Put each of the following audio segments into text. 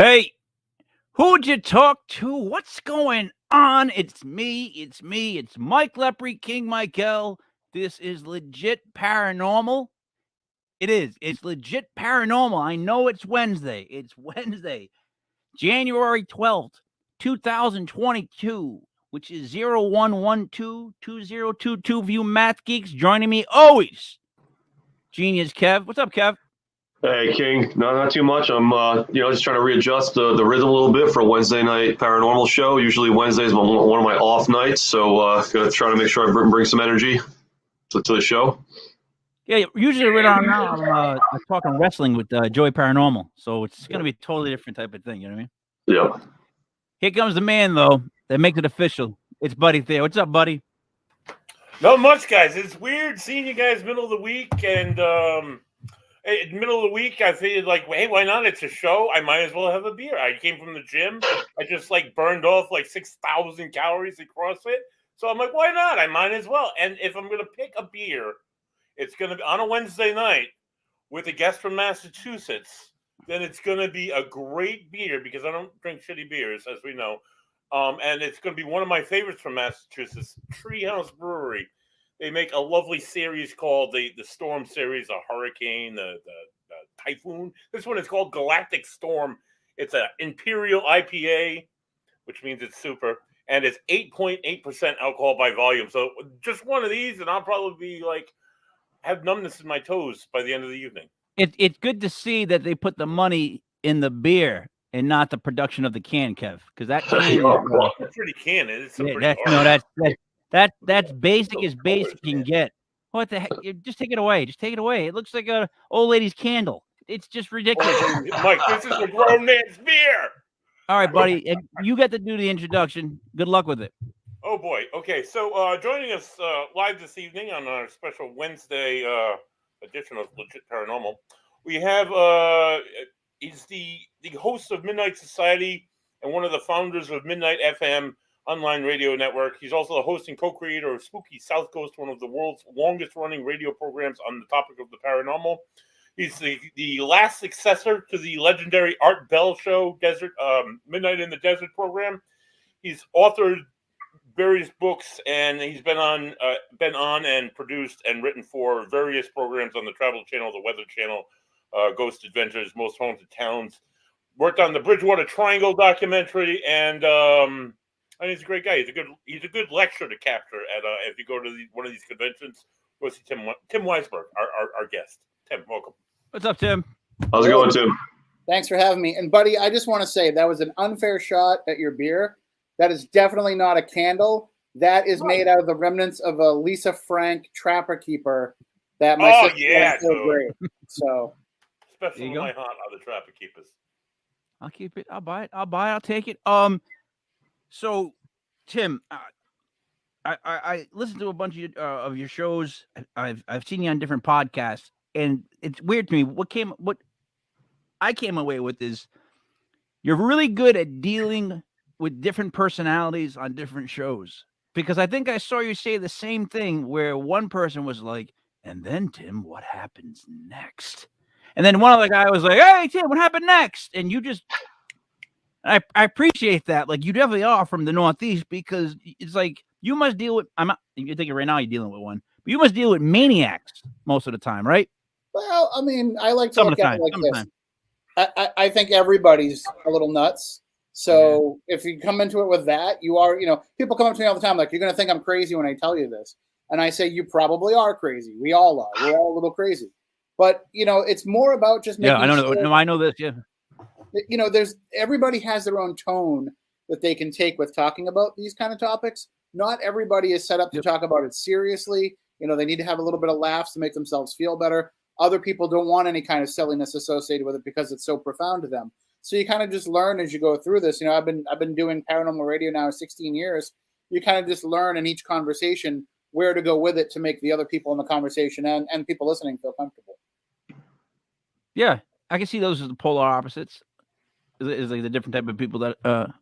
Hey, who'd you talk to? What's going on? It's me. It's Mike Lepre, King Michael. This is legit paranormal. It is. It's legit paranormal. I know it's Wednesday. It's Wednesday, January 12th, 2022, which is 0112-2022. View Math Geeks joining me always. Genius Kev. What's up, Kev? Hey, King. No, not too much. I'm, just trying to readjust the rhythm a little bit for a Wednesday night paranormal show. Usually Wednesday is one of my off nights, so gonna try to make sure I bring some energy to the show. Yeah, usually right on now I'm talking wrestling with Joey Paranormal, so it's gonna be a totally different type of thing. You know what I mean? Yeah. Here comes the man though that makes it official. It's Buddy there. What's up, Buddy? Not much, guys. It's weird seeing you guys middle of the week, and middle of the week, I figured like, hey, why not? It's a show. I might as well have a beer. I came from the gym. I just burned off 6,000 calories at CrossFit. So I'm like, why not? I might as well. And if I'm going to pick a beer, it's going to be on a Wednesday night with a guest from Massachusetts. Then it's going to be a great beer because I don't drink shitty beers, as we know. And it's going to be one of my favorites from Massachusetts, Treehouse Brewery. They make a lovely series called the Storm series, a Hurricane, the Typhoon. This one is called Galactic Storm. It's an Imperial IPA, which means it's super. And it's 8.8% alcohol by volume. So just one of these, and I'll probably be have numbness in my toes by the end of the evening. It's good to see that they put the money in the beer and not the production of the can, Kev, because that can it's pretty can. It's that's basic as basic can get. What the heck? Just take it away. Just take it away. It looks like a old lady's candle. It's just ridiculous. Mike, this is a grown man's beer. All right, buddy. You got to do the introduction. Good luck with it. Oh, boy. Okay, so joining us live this evening on our special Wednesday edition of Legit Paranormal, we have he's the host of Midnight Society and one of the founders of Midnight FM online radio network. He's also the host and co-creator of Spooky South Coast, one of the world's longest-running radio programs on the topic of the paranormal. He's the last successor to the legendary Art Bell show, Midnight in the Desert program. He's authored various books, and he's been on and produced and written for various programs on the Travel Channel, the Weather Channel, Ghost Adventures, Most Haunted Towns. Worked on the Bridgewater Triangle documentary, and he's a great guy. He's a good lecturer to capture at if you go to one of these conventions. Go see Tim Weisberg, our guest. Tim, welcome. What's up, Tim? How's it going, Tim? Thanks for having me. And buddy, I just want to say that was an unfair shot at your beer. That is definitely not a candle. That is made out of the remnants of a Lisa Frank Trapper Keeper. That my sister so great. So especially my haunt are the Trapper Keepers. I'll keep it. I'll buy it. I'll take it. So, Tim, I listened to a bunch of your shows. I've seen you on different podcasts, and it's weird to me. What I came away with is you're really good at dealing with different personalities on different shows. Because I think I saw you say the same thing where one person was like, "And then Tim, what happens next?" And then one other guy was like, "Hey Tim, what happened next?" And you just. I appreciate that. You definitely are from the Northeast because it's you must deal with. You're thinking right now you're dealing with one, but you must deal with maniacs most of the time, right? Well, I mean, I like to look at it like this. I think everybody's a little nuts. So if you come into it with that, you are, people come up to me all the time like, you're going to think I'm crazy when I tell you this. And I say, you probably are crazy. We all are. We're all a little crazy. But, it's more about just making I know. No, I know this. Yeah. Everybody has their own tone that they can take with talking about these kind of topics. Not everybody is set up to talk about it seriously. They need to have a little bit of laughs to make themselves feel better. Other people don't want any kind of silliness associated with it because it's so profound to them. So you kind of just learn as you go through this. I've been doing paranormal radio now 16 years. You kind of just learn in each conversation where to go with it to make the other people in the conversation and people listening feel comfortable. Yeah, I can see those as the polar opposites. Is the different type of people that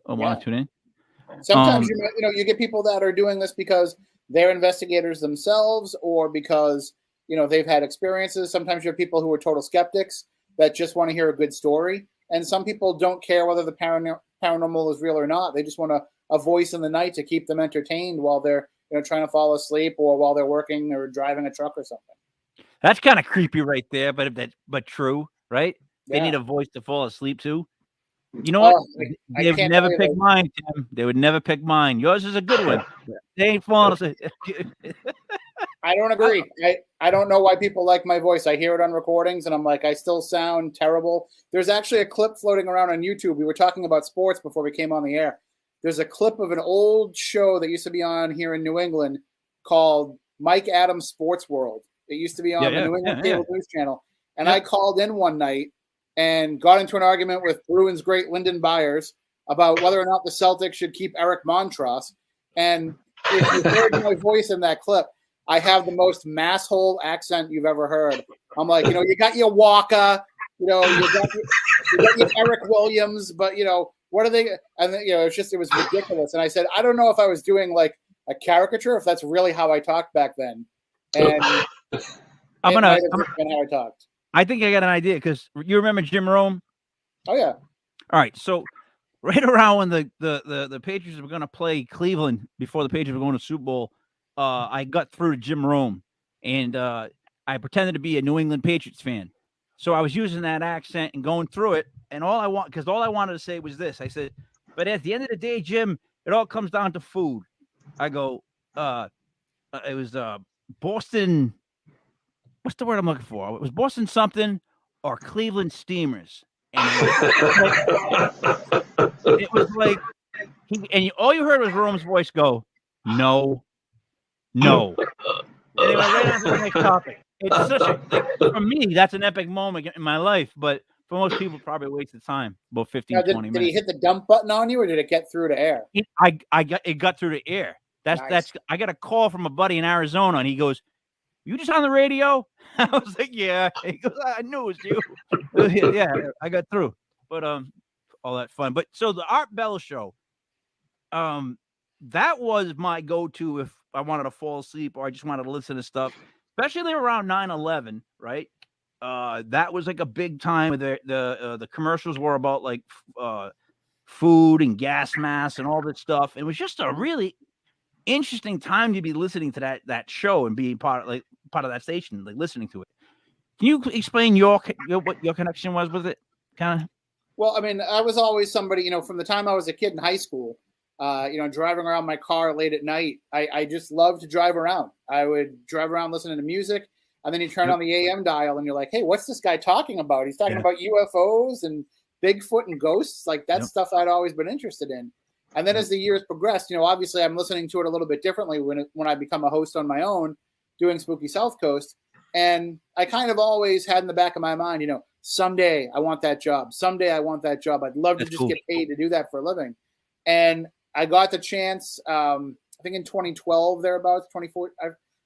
want to tune in. Sometimes you get people that are doing this because they're investigators themselves, or because they've had experiences. Sometimes you have people who are total skeptics that just want to hear a good story. And some people don't care whether the paranormal is real or not. They just want a voice in the night to keep them entertained while they're trying to fall asleep or while they're working or driving a truck or something. That's kind of creepy right there, but true, right? They Yeah. need a voice to fall asleep to. You know what? I They would can't never believe pick it. mine, Tim. They would never pick mine. Yours is a good one. They ain't falling asleep. I don't agree. I don't know why people like my voice. I hear it on recordings and I'm like, I still sound terrible. There's actually a clip floating around on YouTube. We were talking about sports before we came on the air. There's a clip of an old show that used to be on here in New England called Mike Adams Sports World. It used to be on the New England Cable News Channel. And I called in one night and got into an argument with Bruins great Lyndon Byers about whether or not the Celtics should keep Eric Montross. And if you heard my voice in that clip, I have the most masshole accent you've ever heard. I'm like, you got your Walker, you got your Eric Williams, but what are they? And it was ridiculous. And I said, I don't know if I was doing like a caricature, if that's really how I talked back then. And I'm might have been how I talked. I think I got an idea because you remember Jim Rome? Oh yeah. All right, so right around when the Patriots were going to play Cleveland before the Patriots were going to Super Bowl, I got through to Jim Rome, and I pretended to be a New England Patriots fan. So I was using that accent and going through it, and all I wanted to say was this. I said, but at the end of the day, Jim, it all comes down to food. I go, it was Boston. What's the word I'm looking for? It was Boston something or Cleveland Steamers. And it was like all you heard was Rome's voice go, no. And it went right on to the next topic. It's such for me, that's an epic moment in my life, but for most people, probably a waste of time, about 15, 20 minutes. Did he hit the dump button on you or did it get through to air? It got through the air. That's I got a call from a buddy in Arizona and he goes, you just on the radio? I was like, yeah. He goes, I knew it was you. Yeah, I got through. But all that fun. But so the Art Bell show, that was my go-to if I wanted to fall asleep or I just wanted to listen to stuff, especially around 9/11, right? That was like a big time where the commercials were about like food and gas masks and all this stuff. It was just a really interesting time to be listening to that show and being part of that station, like listening to it. Can you explain what your connection was with it? Kind of. Well, I mean, I was always somebody, from the time I was a kid in high school, driving around my car late at night. I just loved to drive around. I would drive around listening to music, and then you turn on the AM dial, and you're like, hey, what's this guy talking about? He's talking about UFOs and Bigfoot and ghosts. Like that's stuff I'd always been interested in. And then as the years progressed, obviously I'm listening to it a little bit differently when I become a host on my own, doing Spooky South Coast. And I kind of always had in the back of my mind, someday I want that job. Someday I want that job. I'd love to just get paid to do that for a living. And I got the chance, I think in 2012, thereabouts, 24.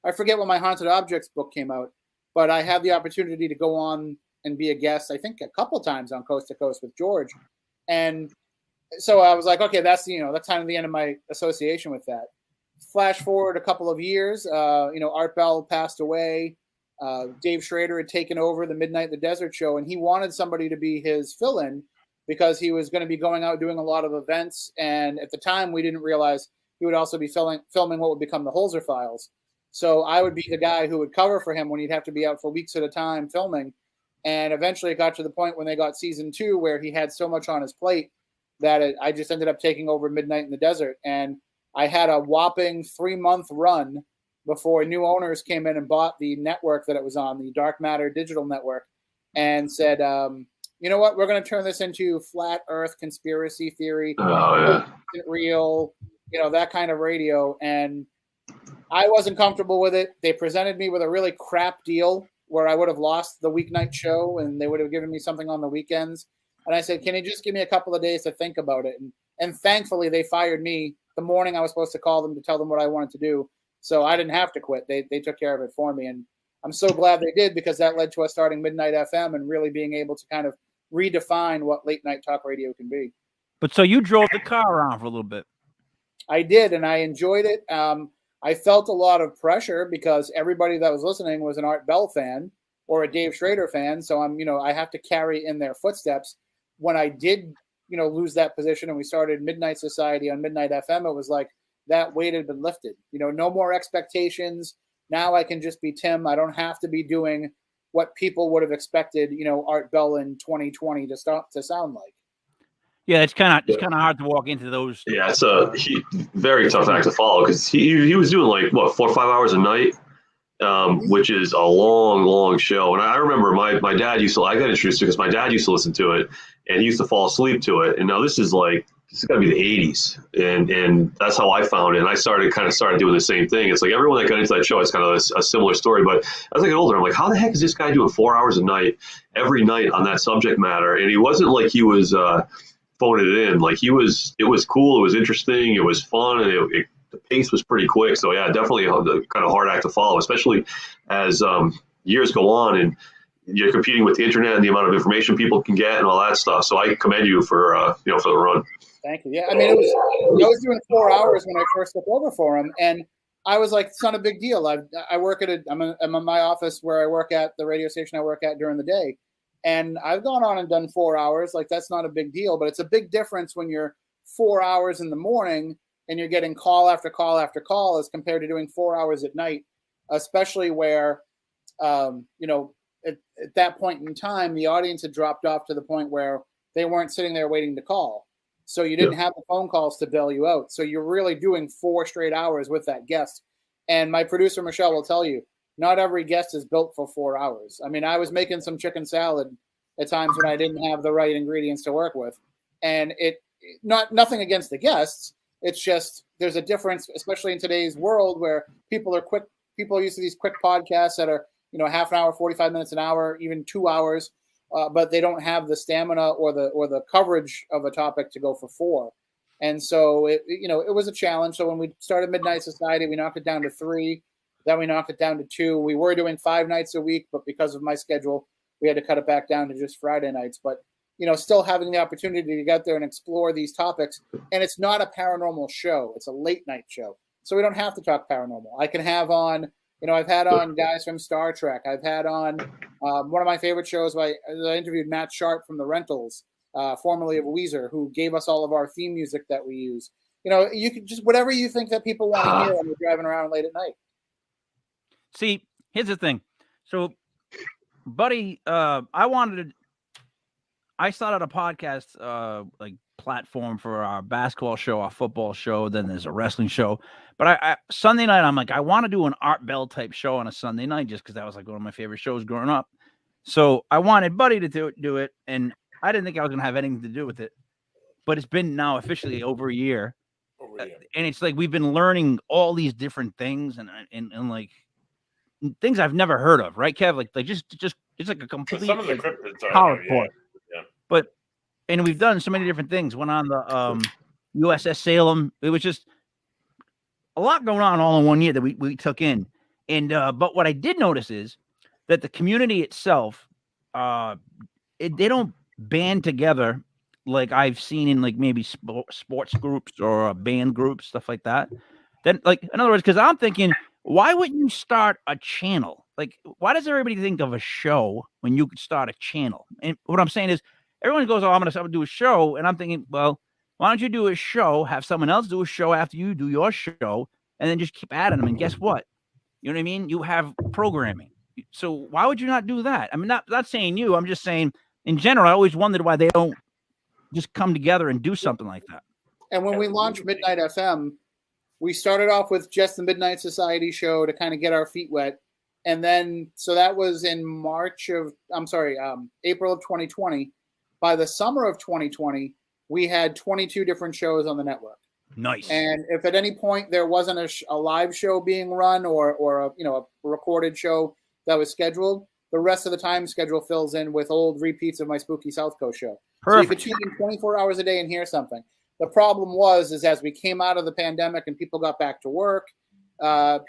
I forget when my Haunted Objects book came out, but I had the opportunity to go on and be a guest, I think a couple times on Coast to Coast with George. And so I was like, okay, that's kind of the end of my association with that. Flash forward a couple of years, Art Bell passed away. Dave Schrader had taken over the Midnight in the Desert show, and he wanted somebody to be his fill-in because he was going to be going out doing a lot of events. And at the time, we didn't realize he would also be filming what would become the Holzer Files. So I would be the guy who would cover for him when he'd have to be out for weeks at a time filming. And eventually it got to the point when they got season 2 where he had so much on his plate that I just ended up taking over Midnight in the Desert. And I had a whopping 3-month run before new owners came in and bought the network that it was on, the Dark Matter Digital Network, and said, you know what, we're going to turn this into flat earth conspiracy theory, real, that kind of radio. And I wasn't comfortable with it. They presented me with a really crap deal where I would have lost the weeknight show and they would have given me something on the weekends. And I said, can you just give me a couple of days to think about it? And thankfully, they fired me the morning I was supposed to call them to tell them what I wanted to do. So I didn't have to quit. They took care of it for me. And I'm so glad they did because that led to us starting Midnight FM and really being able to kind of redefine what late night talk radio can be. But so you drove the car around for a little bit. I did, and I enjoyed it. I felt a lot of pressure because everybody that was listening was an Art Bell fan or a Dave Schrader fan. So I have to carry in their footsteps. when I did, lose that position and we started Midnight Society on Midnight FM, it was like that weight had been lifted. No more expectations. Now I can just be Tim. I don't have to be doing what people would have expected, Art Bell in 2020 to sound like. Yeah, it's kind of hard to walk into those. Yeah, it's a very tough act to follow because he was doing like 4 or 5 hours a night, which is a long show. And I remember my dad I got introduced to it because my dad used to listen to it and he used to fall asleep to it. And now this is got to be the 80s, and that's how I found it. And I started doing the same thing. It's like everyone that got into that show is kind of a similar story. But as I get older, I'm like, how the heck is this guy doing 4 hours a night every night on that subject matter? And he wasn't like he was phoning it in. Like it was cool. It was interesting. It was fun, and the pace was pretty quick. So yeah, definitely a kind of hard act to follow, especially as years go on and you're competing with the internet and the amount of information people can get and all that stuff. So I commend you for the run. Thank you. Yeah, I mean, I was doing 4 hours when I first took over for him, and I was like, it's not a big deal. I work I'm in my office where I work at the radio station I work at during the day. And I've gone on and done 4 hours. Like, that's not a big deal, but it's a big difference when you're 4 hours in the morning and you're getting call after call after call as compared to doing 4 hours at night, especially where, at that point in time, the audience had dropped off to the point where they weren't sitting there waiting to call. So you didn't have the phone calls to bail you out. So you're really doing 4 straight hours with that guest. And my producer, Michelle, will tell you, not every guest is built for 4 hours. I mean, I was making some chicken salad at times when I didn't have the right ingredients to work with. And nothing against the guests. It's just there's a difference, especially in today's world where people are used to these quick podcasts that are, half an hour, 45 minutes, an hour, even 2 hours, but they don't have the stamina or the coverage of a topic to go for 4. And so it was a challenge. So when we started Midnight Society, we knocked it down to 3. Then we knocked it down to 2. We were doing 5 nights a week, but because of my schedule, we had to cut it back down to just Friday nights. But, still having the opportunity to get there and explore these topics. And it's not a paranormal show. It's a late night show. So we don't have to talk paranormal. I can have on, I've had on guys from Star Trek. I've had on one of my favorite shows. I interviewed Matt Sharp from The Rentals, formerly of Weezer, who gave us all of our theme music that we use. You can just whatever you think that people want to hear when you're driving around late at night. See, here's the thing. So, buddy, I started a podcast platform for our basketball show, our football show. Then there's a wrestling show. But I Sunday night, I'm like, I want to do an Art Bell type show on a Sunday night just because that was like one of my favorite shows growing up. So I wanted Buddy to do it, and I didn't think I was going to have anything to do with it. But it's been now officially over a year. And it's like we've been learning all these different things and like things I've never heard of, right, Kev? Like just it's like a complete some of the cryptids are PowerPoint. But and we've done so many different things. Went on the USS Salem. It was just a lot going on all in 1 year that we took in. And but what I did notice is that the community itself, they don't band together like I've seen in like maybe sports groups or band groups, stuff like that. Then, like, in other words, because I'm thinking, why wouldn't you start a channel? Like, why does everybody think of a show when you could start a channel? And what I'm saying is, everyone goes, oh, I'm going to do a show. And I'm thinking, well, why don't you do a show, have someone else do a show after you do your show, and then just keep adding them. And guess what? You know what I mean? You have programming. So why would you not do that? I mean, not saying you. I'm just saying, in general, I always wondered why they don't just come together and do something like that. And when we launched Midnight FM, we started off with just the Midnight Society show to kind of get our feet wet. And then, so that was in April of 2020. By the summer of 2020, we had 22 different shows on the network. Nice. And if at any point there wasn't a live show being run or a recorded show that was scheduled, the rest of the time schedule fills in with old repeats of my Spooky South Coast show. Perfect. So you could tune in 24 hours a day and hear something. The problem is as we came out of the pandemic and people got back to work,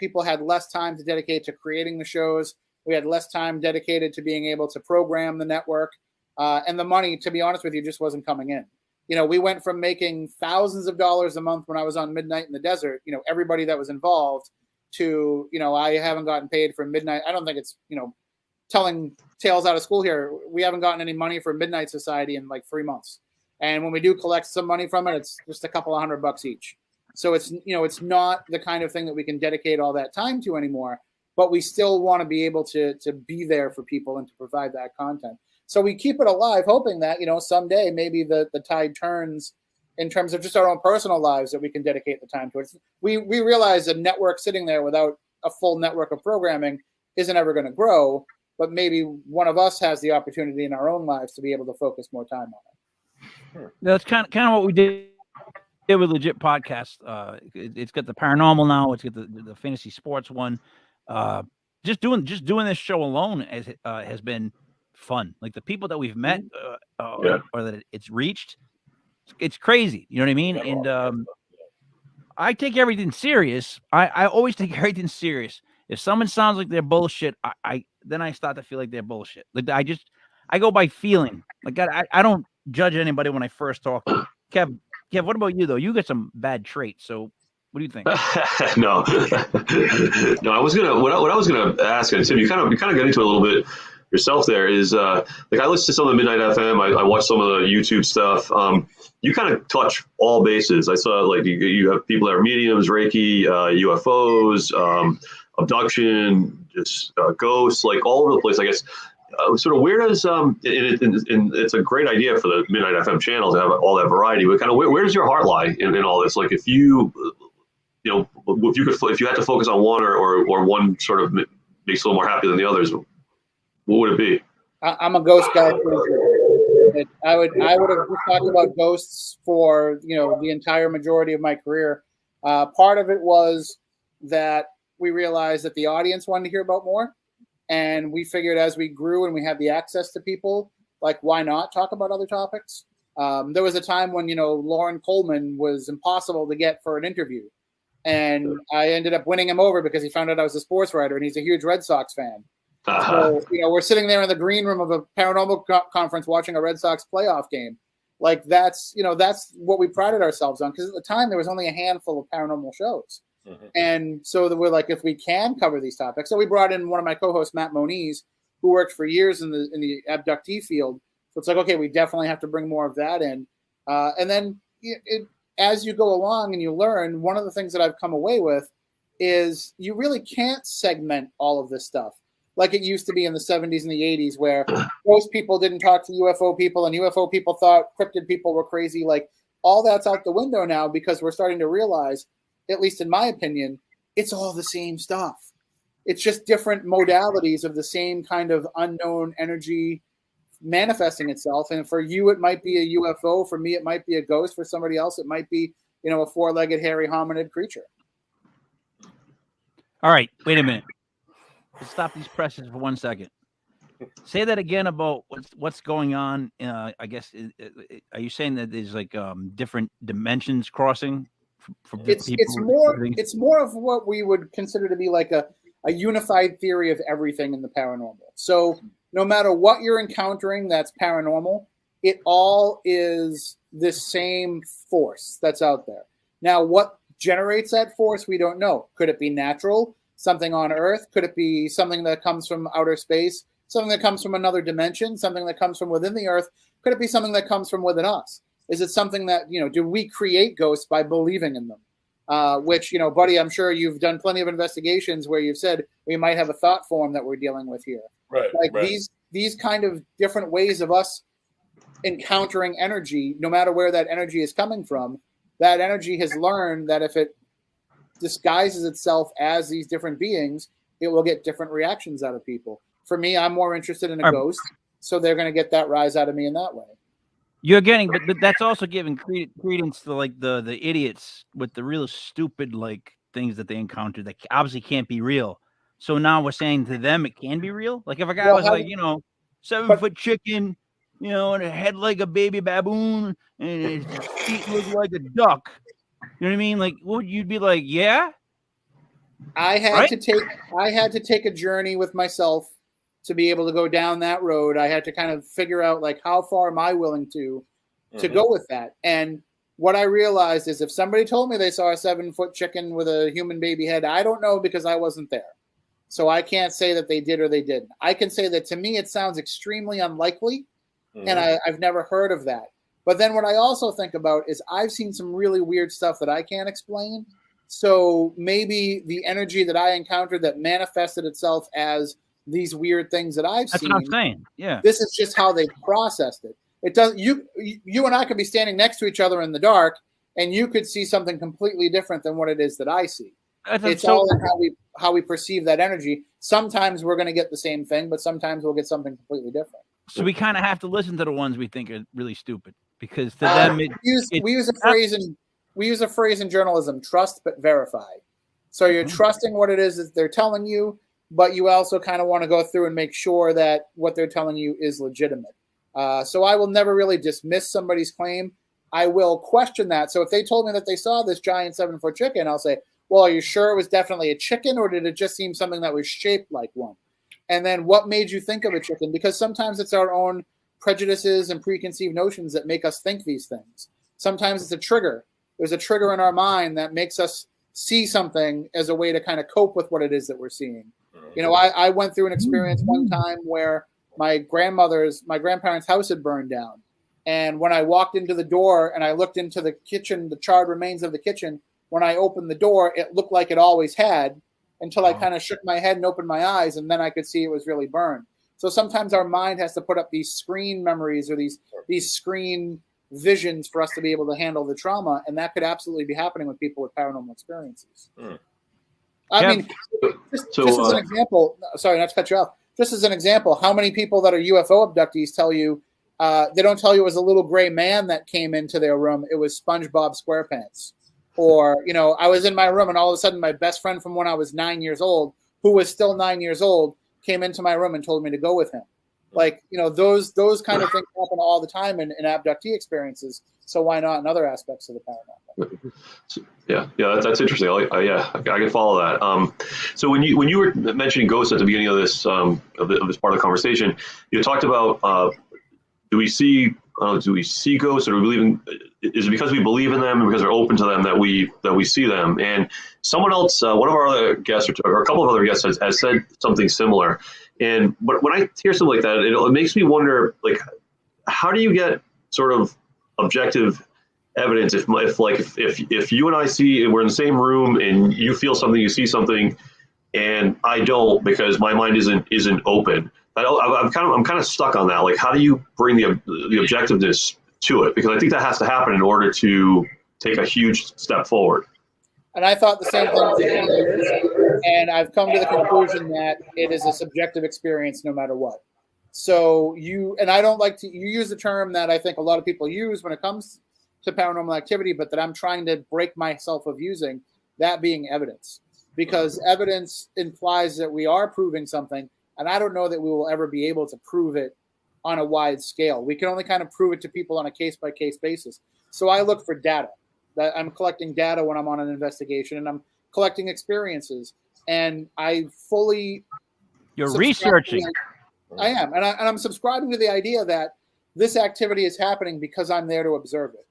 people had less time to dedicate to creating the shows. We had less time dedicated to being able to program the network. And the money, to be honest with you, just wasn't coming in. We went from making thousands of dollars a month when I was on Midnight in the Desert, everybody that was involved, to, I haven't gotten paid for Midnight. I don't think it's, telling tales out of school here. We haven't gotten any money for Midnight Society in like 3 months. And when we do collect some money from it, it's just a couple of $100 each. So it's, it's not the kind of thing that we can dedicate all that time to anymore, but we still want to be able to be there for people and to provide that content. So we keep it alive, hoping that, someday maybe the tide turns in terms of just our own personal lives, that we can dedicate the time to it. We realize a network sitting there without a full network of programming isn't ever going to grow, but maybe one of us has the opportunity in our own lives to be able to focus more time on it. That's kind of what we did with Legit Podcast. It's got the paranormal now. It's got the fantasy sports one. Just doing this show alone has been fun. Like the people that we've met or that it's reached, it's crazy. You know what I mean? And I take everything serious. I always take everything serious. If someone sounds like they're bullshit, then I start to feel like they're bullshit. Like I go by feeling. Like I don't judge anybody when I first talk. Kev, what about you though? You got some bad traits. So what do you think? No, I was what I was gonna ask, and Tim, you kind of got into it a little bit yourself. There is like I listen to some of the Midnight FM. I watch some of the YouTube stuff. You kind of touch all bases. I saw like you have people that are mediums, Reiki, UFOs, abduction, just ghosts, like all over the place. I guess. Sort of where does and it's a great idea for the Midnight FM channel to have all that variety, but kind of where does your heart lie in all this? Like if you if you had to focus on one or one sort of makes you a little more happy than the others, what would it be? I'm a ghost guy. I would have talked about ghosts for the entire majority of my career. Part of it was that we realized that the audience wanted to hear about more. And we figured as we grew and we had the access to people, like, why not talk about other topics? There was a time when, Lauren Coleman was impossible to get for an interview. And I ended up winning him over because he found out I was a sports writer and he's a huge Red Sox fan. So, we're sitting there in the green room of a paranormal conference watching a Red Sox playoff game. Like that's what we prided ourselves on. Because at the time there was only a handful of paranormal shows. Mm-hmm. And so we're like, if we can cover these topics. So we brought in one of my co-hosts, Matt Moniz, who worked for years in the abductee field. So it's like, okay, we definitely have to bring more of that in. And then as you go along and you learn, one of the things that I've come away with is you really can't segment all of this stuff like it used to be in the 70s and the 80s, where most people didn't talk to UFO people and UFO people thought cryptid people were crazy. Like all that's out the window now because we're starting to realize, at least in my opinion, it's all the same stuff. It's just different modalities of the same kind of unknown energy manifesting itself. And for you, it might be a UFO. For me, it might be a ghost. For somebody else, it might be, a four-legged hairy hominid creature. All right. Wait a minute. Let's stop these presses for 1 second. Say that again about what's going on. I guess, are you saying that there's like different dimensions crossing? It's more of what we would consider to be like a unified theory of everything in the paranormal. So no matter what you're encountering that's paranormal, it all is this same force that's out there. Now, what generates that force, we don't know. Could it be natural, something on Earth? Could it be something that comes from outer space, something that comes from another dimension, something that comes from within the Earth? Could it be something that comes from within us? Is it something that, do we create ghosts by believing in them? Which, buddy, I'm sure you've done plenty of investigations where you've said we might have a thought form that we're dealing with here. Right. Like these kind of different ways of us encountering energy, no matter where that energy is coming from, that energy has learned that if it disguises itself as these different beings, it will get different reactions out of people. For me, I'm more interested in a ghost, so they're going to get that rise out of me in that way. You're getting, but that's also giving credence to like the idiots with the real stupid like things that they encounter that obviously can't be real. So now we're saying to them it can be real. Like if a guy was like 7-foot chicken, and a head like a baby baboon, and his feet look like a duck. You know what I mean? Like, you'd be like, yeah. I had to take a journey with myself to be able to go down that road. I had to kind of figure out like how far am I willing to go with that. And what I realized is if somebody told me they saw a 7-foot chicken with a human baby head, I don't know because I wasn't there. So I can't say that they did or they didn't. I can say that to me it sounds extremely unlikely, and I've never heard of that. But then what I also think about is I've seen some really weird stuff that I can't explain. So maybe the energy that I encountered that manifested itself as these weird things that I've That's seen. what I'm saying. Yeah. This is just how they processed it. It does. You and I could be standing next to each other in the dark, and you could see something completely different than what it is that I see. It's all in how we perceive that energy. Sometimes we're going to get the same thing, but sometimes we'll get something completely different. So we kind of have to listen to the ones we think are really stupid, because to them we use a phrase in journalism: trust but verify. So you're trusting what it is that they're telling you, but you also kind of want to go through and make sure that what they're telling you is legitimate. So I will never really dismiss somebody's claim. I will question that. So if they told me that they saw this giant 7-foot chicken, I'll say, well, are you sure it was definitely a chicken, or did it just seem something that was shaped like one? And then what made you think of a chicken? Because sometimes it's our own prejudices and preconceived notions that make us think these things. Sometimes it's a trigger. There's a trigger in our mind that makes us see something as a way to kind of cope with what it is that we're seeing. You know, I went through an experience one time where my grandparents' house had burned down. And when I walked into the door and I looked into the kitchen, the charred remains of the kitchen, when I opened the door, it looked like it always had, until I kind of shook my head and opened my eyes, and then I could see it was really burned. So sometimes our mind has to put up these screen memories or these screen visions for us to be able to handle the trauma, and that could absolutely be happening with people with paranormal experiences. I mean, just as an example, sorry, not to cut you off, just as an example, how many people that are UFO abductees tell you, they don't tell you it was a little gray man that came into their room, it was SpongeBob SquarePants. Or, you know, I was in my room and all of a sudden my best friend from when I was 9 years old, who was still 9 years old, came into my room and told me to go with him. Like, you know, those kind of things happen all the time in abductee experiences. So why not in other aspects of the paranormal? Yeah, that's interesting. I can follow that. So when you were mentioning ghosts at the beginning of this of this part of the conversation, you talked about do we see ghosts, or do we believe in? Is it because we believe in them and because we're open to them that we see them? And someone else, one of our other guests or a couple of other guests has said something similar. And but when I hear something like that, it makes me wonder, like, how do you get sort of objective evidence if you and I see, we're in the same room and you feel something, you see something, and I don't, because my mind isn't open. I'm kind of stuck on that. Like, how do you bring the objectiveness to it? Because I think that has to happen in order to take a huge step forward. And I thought the same thing for 10 years, and I've come to the conclusion that it is a subjective experience no matter what. So I don't like to use the term that I think a lot of people use when it comes to paranormal activity, but that I'm trying to break myself of using, that being evidence. Because evidence implies that we are proving something, and I don't know that we will ever be able to prove it on a wide scale. We can only kind of prove it to people on a case-by-case basis. So I look for data. That I'm collecting data when I'm on an investigation, and I'm collecting experiences, and I fully You're researching. I am, and I'm subscribing to the idea that this activity is happening because I'm there to observe it.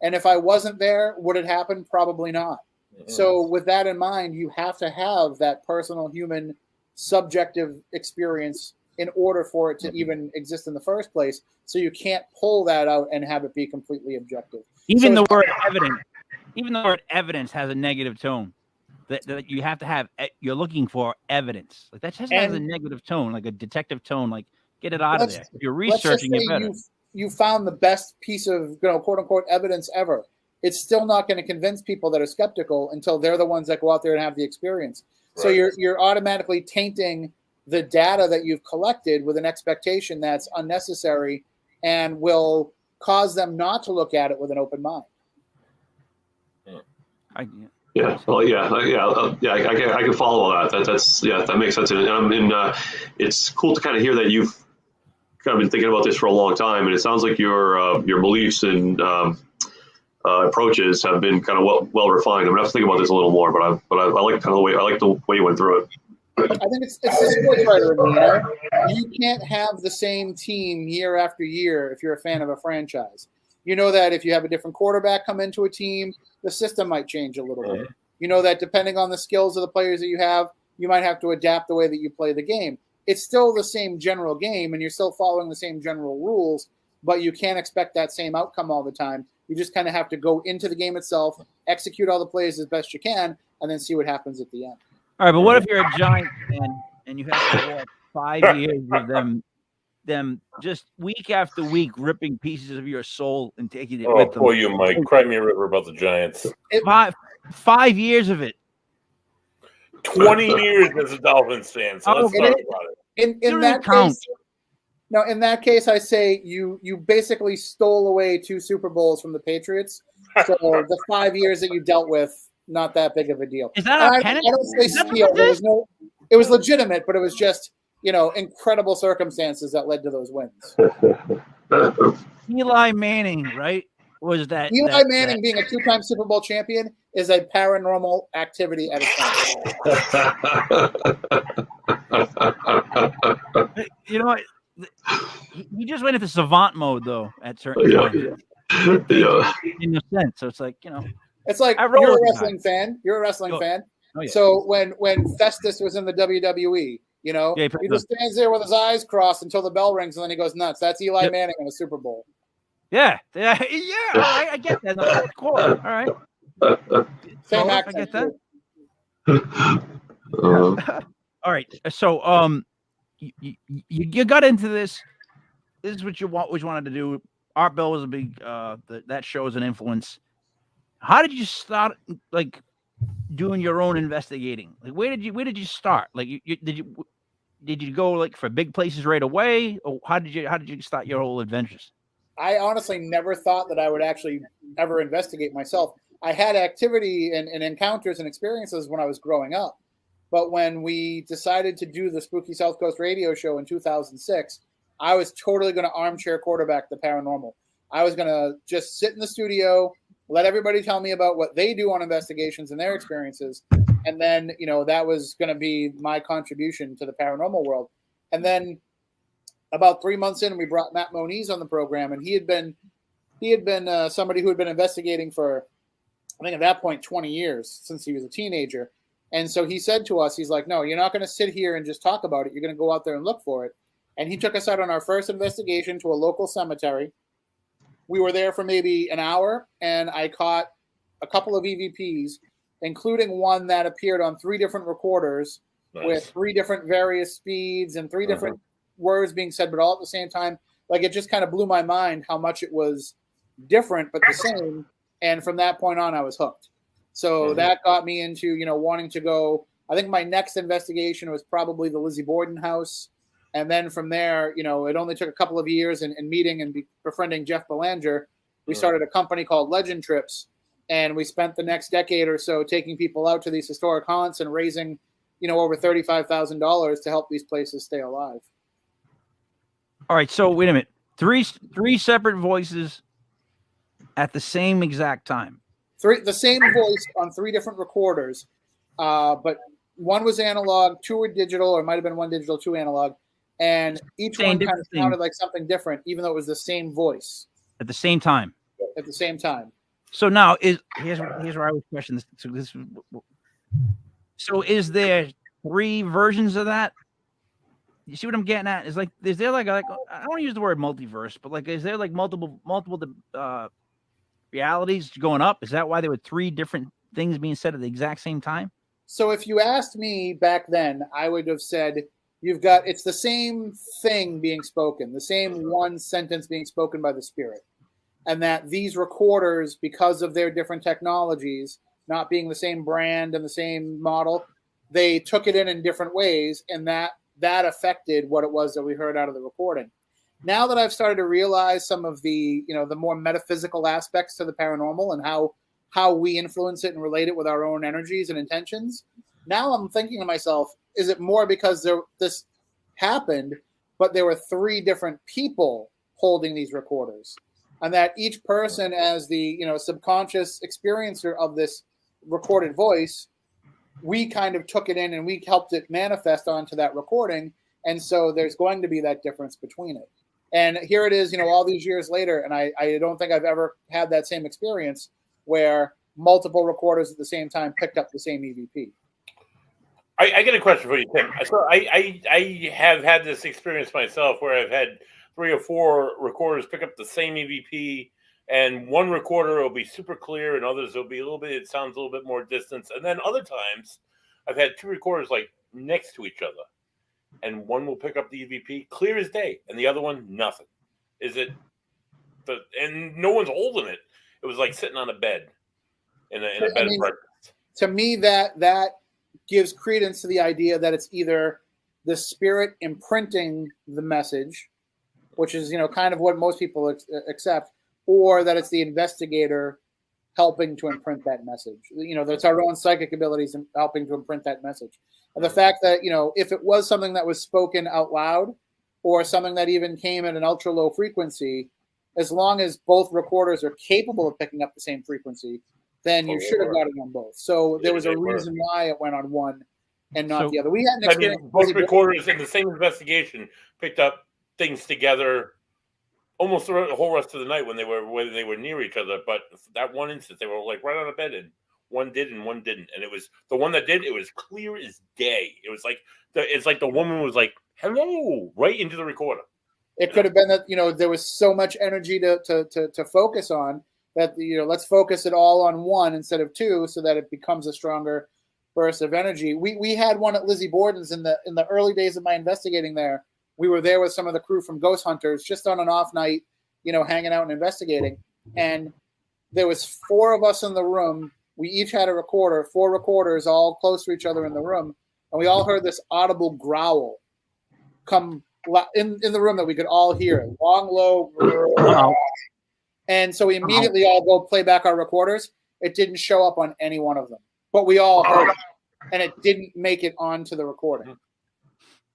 And if I wasn't there, would it happen? Probably not. So with that in mind, you have to have that personal, human, subjective experience in order for it to even exist in the first place. So you can't pull that out and have it be completely objective. Even the word evidence has a negative tone. That you have to have. You're looking for evidence. Like, that just has a negative tone, like a detective tone. Like, get it out of there. If you're researching it better. You found the best piece of, quote unquote, evidence ever. It's still not going to convince people that are skeptical until they're the ones that go out there and have the experience. Right. So you're automatically tainting the data that you've collected with an expectation that's unnecessary and will cause them not to look at it with an open mind. I can follow that. That makes sense. And it's cool to kind of hear that you've kind of been thinking about this for a long time, and it sounds like your beliefs and approaches have been kind of well refined. I'm gonna have to think about this a little more, but I like kind of the way you went through it. I think it's the sports writer in me. You can't have the same team year after year if you're a fan of a franchise. You know that if you have a different quarterback come into a team, the system might change a little bit. You know that depending on the skills of the players that you have, you might have to adapt the way that you play the game. It's still the same general game, and you're still following the same general rules, but you can't expect that same outcome all the time. You just kind of have to go into the game itself, execute all the plays as best you can, and then see what happens at the end. All right, but what if you're a Giant fan and you have to walk 5 years with them just week after week ripping pieces of your soul and taking it with them? Poor you, Mike. Cry me a river about the Giants. 5 years of it. 20 years as a Dolphins fan. So let's talk about it. In that case, no, in that case, I say you basically stole away 2 Super Bowls from the Patriots. So the 5 years that you dealt with, not that big of a deal. Is that a penalty? I don't say steal. It was legitimate, but it was just incredible circumstances that led to those wins. Eli Manning, right? Was that Eli Manning being a 2-time Super Bowl champion is a paranormal activity at its time. You know what? He just went into savant mode though at certain times. Yeah. In a sense, so it's like it's like you're a wrestling fan. You're a wrestling fan. Oh, yeah. So when Festus was in the WWE, he just stands there with his eyes crossed until the bell rings, and then he goes nuts. That's Eli Manning in a Super Bowl. Yeah. All right, I get that. No, that's cool. All right. Same I accent. get that. All right. So, you got into this. This is what you wanted to do. Art Bell was a big. That show is an influence. How did you start doing your own investigating? Like, where did you start? Like, did you go for big places right away, or how did you start your whole adventures? I honestly never thought that I would actually ever investigate myself. I had activity and encounters and experiences when I was growing up. But when we decided to do the Spooky South Coast radio show in 2006, I was totally going to armchair quarterback the paranormal. I was going to just sit in the studio, let everybody tell me about what they do on investigations and their experiences. And then, that was going to be my contribution to the paranormal world. And then about 3 months in, we brought Matt Moniz on the program, and he had been somebody who had been investigating for, I think at that point, 20 years since he was a teenager. And so he said to us, he's like, no, you're not going to sit here and just talk about it. You're going to go out there and look for it. And he took us out on our first investigation to a local cemetery. We were there for maybe an hour, and I caught a couple of EVPs, including one that appeared on 3 different recorders with 3 different various speeds and 3 different words being said, but all at the same time. It just kind of blew my mind how much it was different, but the same. And from that point on, I was hooked. So that got me into, wanting to go. I think my next investigation was probably the Lizzie Borden house. And then from there, it only took a couple of years and meeting and befriending Jeff Belanger. We started a company called Legend Trips. And we spent the next decade or so taking people out to these historic haunts and raising, over $35,000 to help these places stay alive. All right. So wait a minute. Three separate voices at the same exact time. The same voice on 3 different recorders, but one was analog, 2 were digital, or it might have been 1 digital, 2 analog, and each one kind of sounded like something different, even though it was the same voice at the same time. At the same time. So now here's where I was questioning this. So is there 3 versions of that? You see what I'm getting at? Is there I don't want to use the word multiverse, but is there multiple realities going up? Is that why there were 3 different things being said at the exact same time? So if you asked me back then, I would have said it's the same thing being spoken, the same one sentence being spoken by the spirit. And that these recorders, because of their different technologies, not being the same brand and the same model, they took it in different ways, and that affected what it was that we heard out of the recording. Now that I've started to realize some of the, the more metaphysical aspects to the paranormal and how we influence it and relate it with our own energies and intentions, now I'm thinking to myself, is it more because this happened, but there were 3 different people holding these recorders, and that each person, as the subconscious experiencer of this recorded voice, we kind of took it in and we helped it manifest onto that recording, and so there's going to be that difference between it. And here it is, all these years later, and I don't think I've ever had that same experience where multiple recorders at the same time picked up the same EVP. I get a question for you, Tim. So I have had this experience myself where I've had 3 or 4 recorders pick up the same EVP, and one recorder will be super clear, and others will be it sounds a little bit more distance. And then other times, I've had 2 recorders like next to each other, and one will pick up the EVP clear as day, and the other one nothing. Is it and no one's holding it? It was like sitting on a bed in a bed of breakfast. To me, that gives credence to the idea that it's either the spirit imprinting the message, which is kind of what most people accept, or that it's the investigator helping to imprint that message. That's our own psychic abilities in helping to imprint that message. And the fact that if it was something that was spoken out loud, or something that even came at an ultra low frequency, as long as both recorders are capable of picking up the same frequency, then you should have got it on both. So there was a reason why it went on one and not the other. We had an experience. Both recorders in the same investigation picked up things together almost the whole rest of the night when they were near each other. But that one instance, they were like right on a bed, and one did and one didn't. And it was the one that did. It was clear as day. It was like the woman was like, "Hello," right into the recorder. It could have been that there was so much energy to focus on that let's focus it all on one instead of 2, so that it becomes a stronger burst of energy. We had one at Lizzie Borden's in the early days of my investigating there. We were there with some of the crew from Ghost Hunters, just on an off night, hanging out and investigating. And there was 4 of us in the room. We each had a recorder, 4 recorders, all close to each other in the room, and we all heard this audible growl come in the room that we could all hear, long, low. And so we immediately all go play back our recorders. It didn't show up on any one of them, but we all heard it, and it didn't make it onto the recording.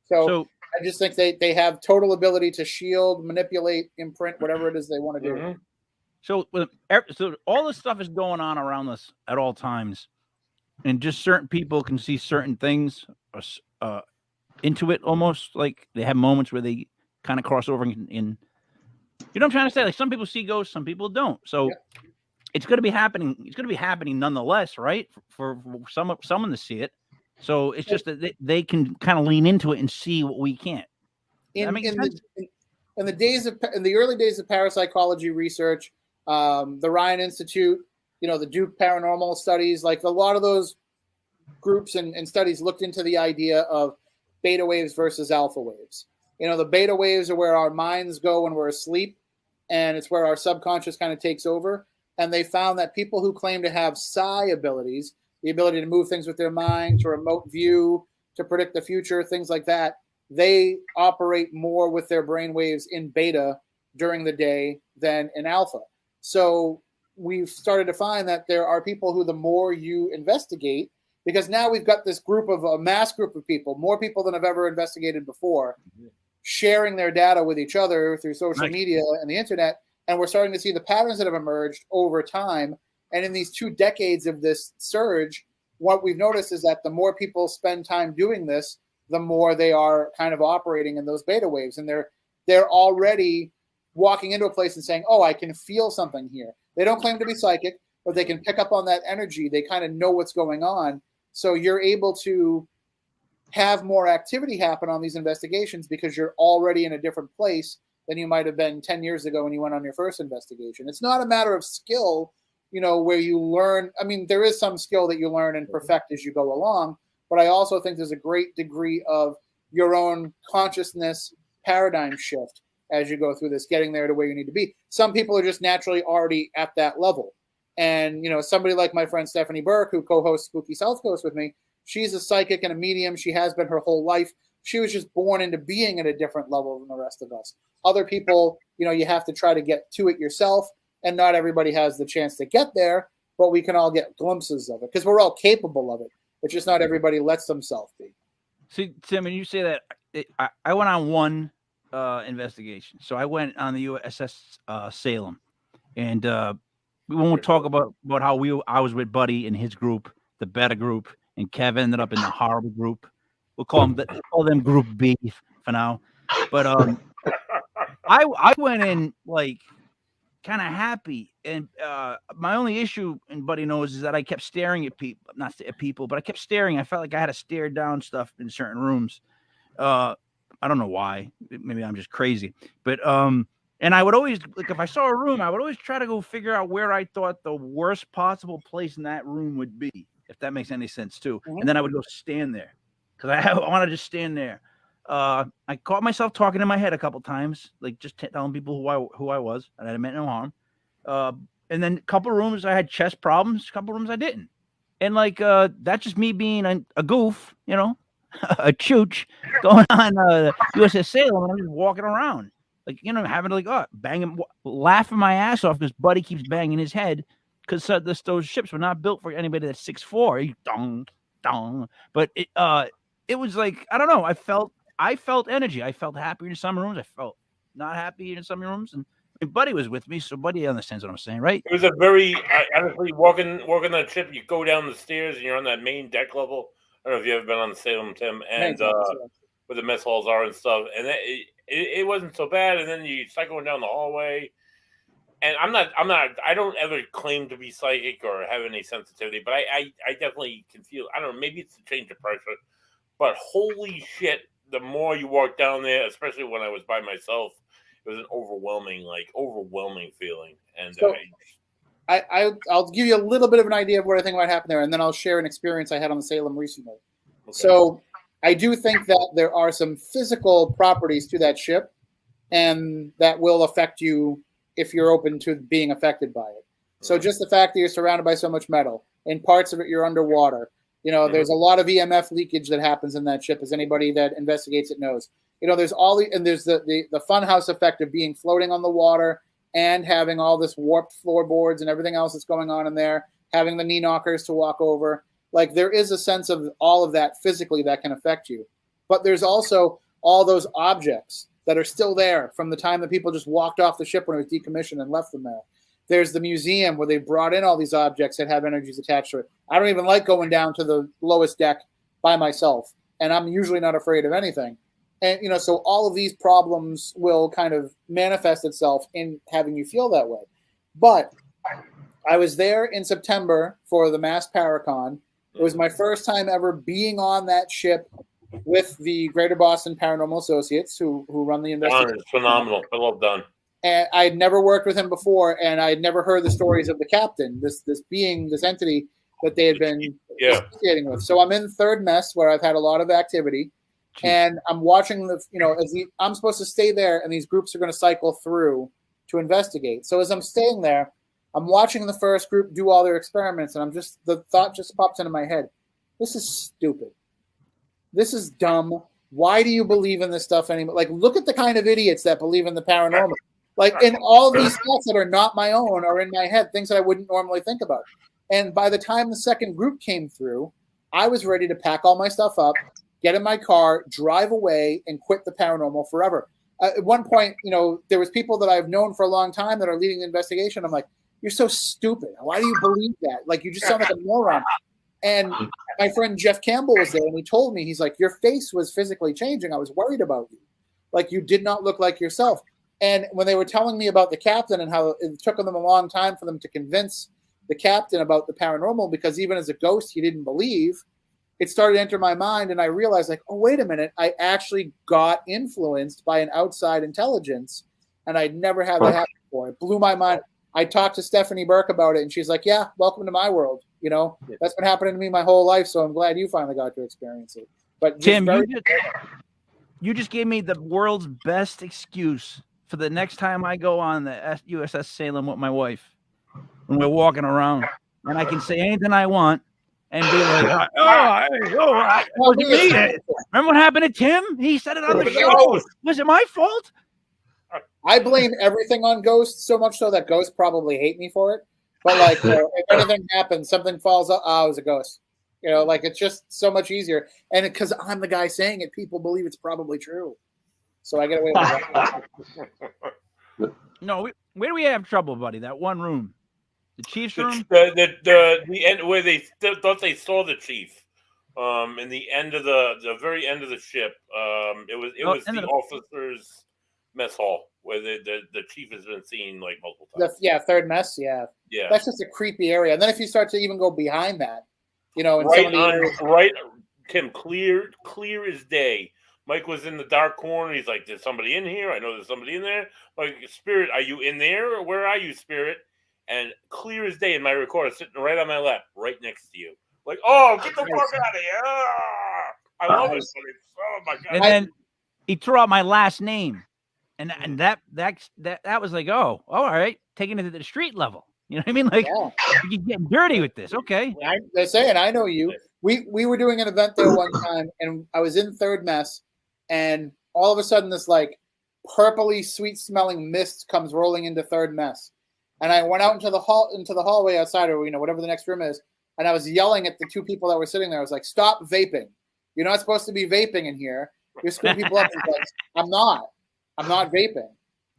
So I just think they have total ability to shield, manipulate, imprint, whatever it is they want to do. Mm-hmm. So all this stuff is going on around us at all times, and just certain people can see certain things into it, almost like they have moments where they kind of cross over in what I'm trying to say? Like, some people see ghosts, some people don't. So it's going to be happening. It's going to be happening nonetheless, right? For someone to see it. So it's just that they can kind of lean into it and see what we can't. In the early days of parapsychology research, the Ryan Institute, the Duke Paranormal Studies, like a lot of those groups and studies looked into the idea of beta waves versus alpha waves. The beta waves are where our minds go when we're asleep, and it's where our subconscious kind of takes over. And they found that people who claim to have psi abilities, the ability to move things with their mind, to remote view, to predict the future, things like that, they operate more with their brain waves in beta during the day than in alpha. So we've started to find that there are people who, the more you investigate, because now we've got this a mass group of people, more people than I've ever investigated before, sharing their data with each other through social media and the internet. And we're starting to see the patterns that have emerged over time. And in these 2 decades of this surge, what we've noticed is that the more people spend time doing this, the more they are kind of operating in those beta waves. And they're already walking into a place and saying, "Oh, I can feel something here." They don't claim to be psychic, but they can pick up on that energy. They kind of know what's going on. So you're able to have more activity happen on these investigations because you're already in a different place than you might have been 10 years ago when you went on your first investigation. It's not a matter of skill, where you learn. I mean, there is some skill that you learn and perfect as you go along, but I also think there's a great degree of your own consciousness paradigm shift as you go through this, getting there to where you need to be. Some people are just naturally already at that level. And, somebody like my friend Stephanie Burke, who co-hosts Spooky South Coast with me, she's a psychic and a medium. She has been her whole life. She was just born into being at a different level than the rest of us. Other people, you have to try to get to it yourself, and not everybody has the chance to get there, but we can all get glimpses of it because we're all capable of it. It's just not everybody lets themselves be. See, Tim, when you say that, I went on one investigation. So I went on the USS Salem, and we won't talk about how I was with Buddy and his group, the Beta group, and Kev ended up in the horrible group. We'll call them Group B for now. But I went in like kind of happy. And my only issue, and Buddy knows, is that I kept staring at people, not at people, but I kept staring. I felt like I had to stare down stuff in certain rooms. I don't know why. Maybe I'm just crazy. But and I would always, like, if I saw a room, I would always try to go figure out where I thought the worst possible place in that room would be, if that makes any sense too. Mhm. And then I would go stand there because I want to just stand there. I caught myself talking in my head a couple times, like just telling people who I was, and I meant no harm. And then a couple rooms I had chest problems, a couple rooms I didn't. And like that's just me being a goof, you know, a chooch going on USS Salem, and I'm just walking around, like, you know, having to like banging, laughing my ass off because Buddy keeps banging his head because those ships were not built for anybody that's 6'4". Dong, dong. But it was like, I don't know. I felt energy. I felt happy in some rooms. I felt not happy in some rooms, and Buddy was with me, so Buddy understands what I'm saying, right? It was a very honestly walking that ship. You go down the stairs and you're on that main deck level. I don't know if you've ever been on the Salem, Tim, and where the mess halls are and stuff. And it wasn't so bad. And then you start going down the hallway. And I don't ever claim to be psychic or have any sensitivity, but I definitely can feel. I don't know. Maybe it's a change of pressure, but holy shit! The more you walk down there, especially when I was by myself, it was an overwhelming feeling. And so, I'll give you a little bit of an idea of what I think might happen there, and then I'll share an experience I had on the Salem recently. Okay. So I do think that there are some physical properties to that ship, and that will affect you if you're open to being affected by it. So just the fact that you're surrounded by so much metal, in parts of it you're underwater. You know, there's a lot of EMF leakage that happens in that ship, as anybody that investigates it knows. You know, there's there's the funhouse effect of being floating on the water and having all this warped floorboards and everything else that's going on in there, having the knee knockers to walk over. Like, there is a sense of all of that physically that can affect you. But there's also all those objects that are still there from the time that people just walked off the ship when it was decommissioned and left them there. There's the museum where they brought in all these objects that have energies attached to it. I don't even like going down to the lowest deck by myself, and I'm usually not afraid of anything. And, you know, so all of these problems will kind of manifest itself in having you feel that way. But I was there in September for the Mass Paracon. It was my first time ever being on that ship with the Greater Boston Paranormal Associates who run the investigation. Don is phenomenal. I love Don. And I had never worked with him before, and I had never heard the stories of the captain, this entity that they had been associating with. So I'm in third mess where I've had a lot of activity. And I'm watching I'm supposed to stay there, and these groups are going to cycle through to investigate. So as I'm staying there, I'm watching the first group do all their experiments, and the thought just pops into my head. This is stupid. This is dumb. Why do you believe in this stuff anymore? Like, look at the kind of idiots that believe in the paranormal. Like, and all these thoughts that are not my own are in my head, things that I wouldn't normally think about. And by the time the second group came through, I was ready to pack all my stuff up, get in my car, drive away, and quit the paranormal forever. At one point, you know, there was people that I've known for a long time that are leading the investigation. I'm like, you're so stupid. Why do you believe that? Like, you just sound like a moron. And my friend Jeff Campbell was there, and he told me, he's like, your face was physically changing. I was worried about you. Like, you did not look like yourself. And when they were telling me about the captain and how it took them a long time for them to convince the captain about the paranormal, because even as a ghost, he didn't believe, it started to enter my mind. And I realized, like, oh, wait a minute. I actually got influenced by an outside intelligence, and I'd never had that happen before. It blew my mind. I talked to Stephanie Burke about it, and she's like, yeah, welcome to my world. You know, that's been happening to me my whole life. So I'm glad you finally got to experience it. But Tim, you just gave me the world's best excuse for the next time I go on the USS Salem with my wife when we're walking around, and I can say anything I want and be like, what do you mean? Remember what happened to Tim? He said it on the show. Was it my fault? I blame everything on ghosts, so much so that ghosts probably hate me for it. But like, you know, if anything happens, something falls up, it was a ghost. You know, like, it's just so much easier. And because I'm the guy saying it, people believe it's probably true. So I get away with that. No, where do we have trouble, buddy? That one room, the chief's room. The end where they thought they saw the chief. In the end of the very end of the ship. It was the officers' mess hall. where the chief has been seen like multiple times. Third mess. Yeah. That's just a creepy area. And then if you start to even go behind that, in some of the areas, Tim, clear as day. Mike was in the dark corner. He's like, "There's somebody in here. I know there's somebody in there." Like, Spirit, are you in there or where are you, Spirit? And clear as day in my recorder, sitting right on my lap, right next to you. Like, oh, get the fuck out of here! I love it. Oh my god! And then he threw out my last name, and that was like, oh, all right, taking it to the street level. You know what I mean? Like, you're getting dirty with this. Okay. They're saying, I know you. We were doing an event there one time, and I was in third mess, and all of a sudden this like purpley sweet smelling mist comes rolling into third mess. And I went out into the hallway outside, or whatever the next room is, and I was yelling at the two people that were sitting there. I was like, "Stop vaping! You're not supposed to be vaping in here. You're screwing people up." He's like, I'm not vaping.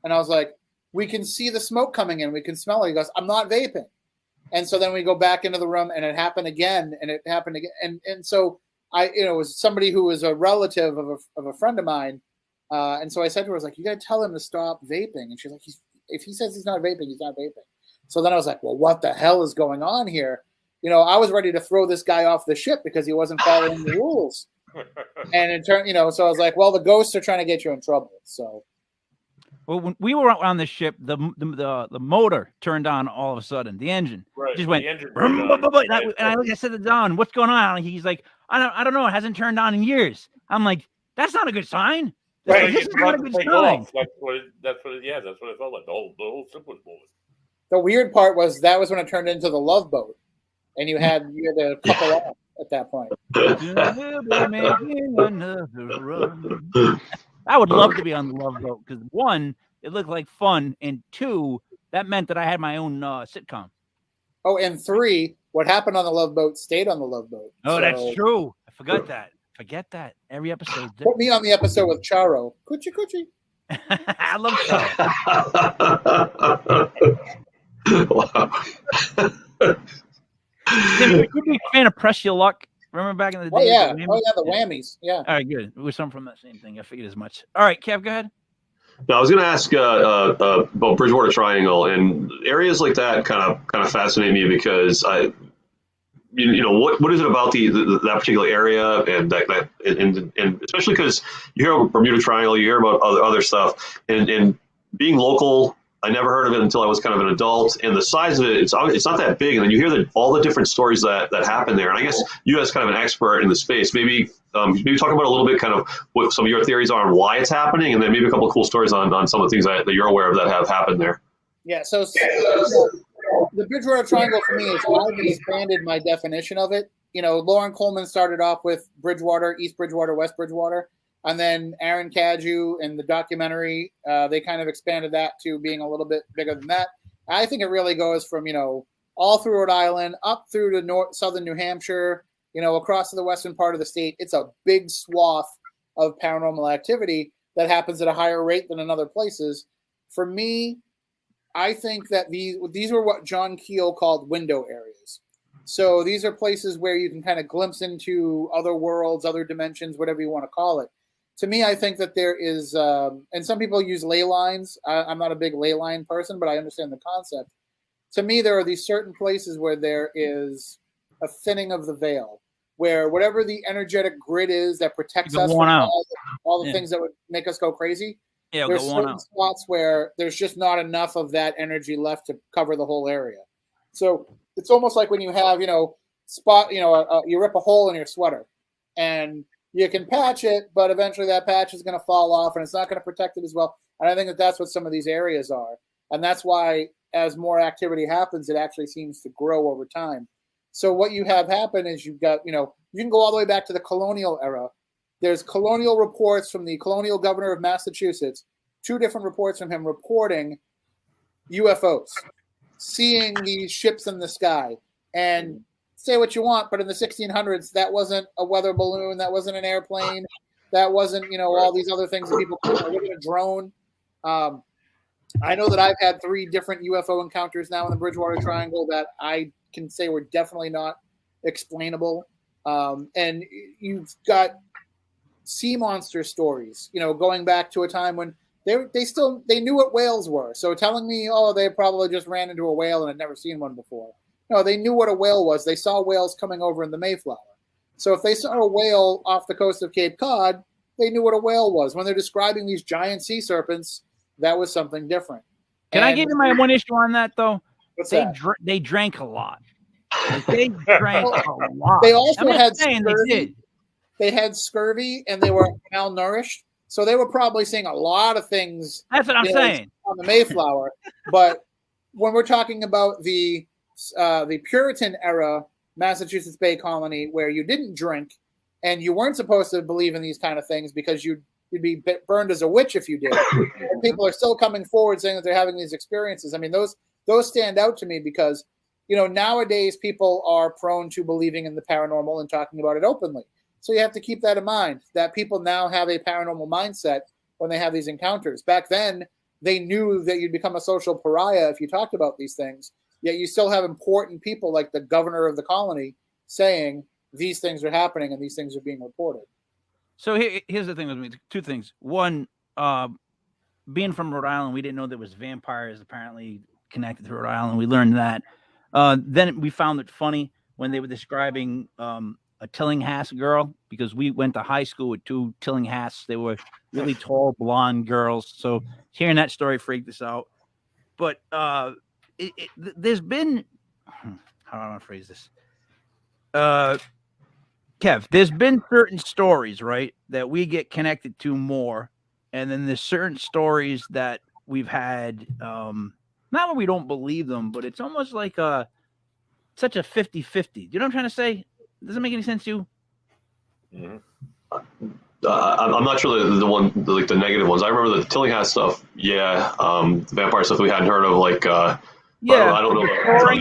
And I was like, "We can see the smoke coming in. We can smell it." He goes, "I'm not vaping." And so then we go back into the room, and it happened again, and so it was somebody who was a relative of a friend of mine, and so I said to her, I was like, "You got to tell him to stop vaping." And she's like, if he says he's not vaping, he's not vaping. So then I was like, well, what the hell is going on here? I was ready to throw this guy off the ship because he wasn't following the rules. And it turned, so I was like, well, the ghosts are trying to get you in trouble. So, well, when we were on the ship, the motor turned on all of a sudden. The engine just went. And I said to Don, "What's going on?" He's like, "I don't know. It hasn't turned on in years." I'm like, "That's not a good sign." Right, this is not a good sign. That's what it felt like. The whole ship was moving. The weird part was that was when it turned into the Love Boat, and you had a couple off at that point. I would love to be on the Love Boat because 1, it looked like fun, and 2, that meant that I had my own sitcom. Oh, and 3, what happened on the Love Boat stayed on the Love Boat. Oh, so that's true. I forgot that. Forget that. Every episode. Put me on the episode with Charo. Coochie coochie. I love Charo. Wow. Tim, would you be a fan of Press Your Luck? Remember back in the day? Oh yeah, the whammies. Yeah. All right, good. It was something from that same thing. I figured as much. All right, Kev, go ahead. No, I was going to ask about Bridgewater Triangle, and areas like that kind of fascinate me because what is it about that particular area, and and especially because you hear about Bermuda Triangle, you hear about other stuff, and being local, I never heard of it until I was kind of an adult, and the size of it, it's not that big, and then you hear all the different stories that happen there, and I guess you as kind of an expert in the space, maybe talk about a little bit kind of what some of your theories are on why it's happening, and then maybe a couple of cool stories on some of the things that you're aware of that have happened there. Yeah, so the Bridgewater Triangle for me is I've expanded my definition of it. Lauren Coleman started off with Bridgewater, East Bridgewater, West Bridgewater, and then Aaron Cadieux and the documentary, they kind of expanded that to being a little bit bigger than that. I think it really goes from, all through Rhode Island, up through to southern New Hampshire, across to the western part of the state. It's a big swath of paranormal activity that happens at a higher rate than in other places. For me, I think that these were what John Keel called window areas. So these are places where you can kind of glimpse into other worlds, other dimensions, whatever you want to call it. To me, I think that there is, and some people use ley lines. I'm not a big ley line person, but I understand the concept. To me, there are these certain places where there is a thinning of the veil, where whatever the energetic grid is that protects us from all the things that would make us go crazy, there's certain spots where there's just not enough of that energy left to cover the whole area. So it's almost like when you have, you rip a hole in your sweater, and you can patch it, but eventually that patch is going to fall off and it's not going to protect it as well. And I think that that's what some of these areas are. And that's why as more activity happens, it actually seems to grow over time. So what you have happen is you've got, you can go all the way back to the colonial era. There's colonial reports from the colonial governor of Massachusetts, 2 different reports from him reporting UFOs, seeing these ships in the sky. And say what you want, but in the 1600s, that wasn't a weather balloon, that wasn't an airplane, that wasn't, all these other things that people call a drone. I know that I've had 3 different UFO encounters now in the Bridgewater Triangle that I can say were definitely not explainable. And you've got sea monster stories, going back to a time when they knew what whales were. So telling me, oh, they probably just ran into a whale and had never seen one before. No, they knew what a whale was. They saw whales coming over in the Mayflower. So if they saw a whale off the coast of Cape Cod, they knew what a whale was. When they're describing these giant sea serpents, that was something different. Can I give you my one issue on that though? What's they that? They drank a lot. Like, they drank a lot. They also had scurvy. They did. They had scurvy and they were malnourished. So they were probably seeing a lot of things. That's what I'm saying. On the Mayflower. But when we're talking about the Puritan era Massachusetts Bay Colony, where you didn't drink and you weren't supposed to believe in these kind of things because you'd be burned as a witch if you did. And people are still coming forward saying that they're having these experiences. I mean, those stand out to me because, nowadays people are prone to believing in the paranormal and talking about it openly. So you have to keep that in mind, that people now have a paranormal mindset when they have these encounters. Back then, they knew that you'd become a social pariah if you talked about these things, yet you still have important people like the governor of the colony saying these things are happening and these things are being reported. So here's the thing with me. Two things. One, being from Rhode Island, we didn't know there was vampires apparently connected to Rhode Island. We learned that. Then we found it funny when they were describing a Tillinghast girl, because we went to high school with two Tillinghasts. They were really tall, blonde girls. So hearing that story freaked us out. But there's been, how do I want to phrase this? Kev, there's been certain stories, right, that we get connected to more. And then there's certain stories that we've had, not that we don't believe them, but it's almost like such a 50-50. Do you know what I'm trying to say? Does it make any sense to you? Mm-hmm. I'm not sure the negative ones. I remember the Tillinghast stuff. Yeah. Vampire stuff we hadn't heard of. Like, yeah. I don't know. Thawing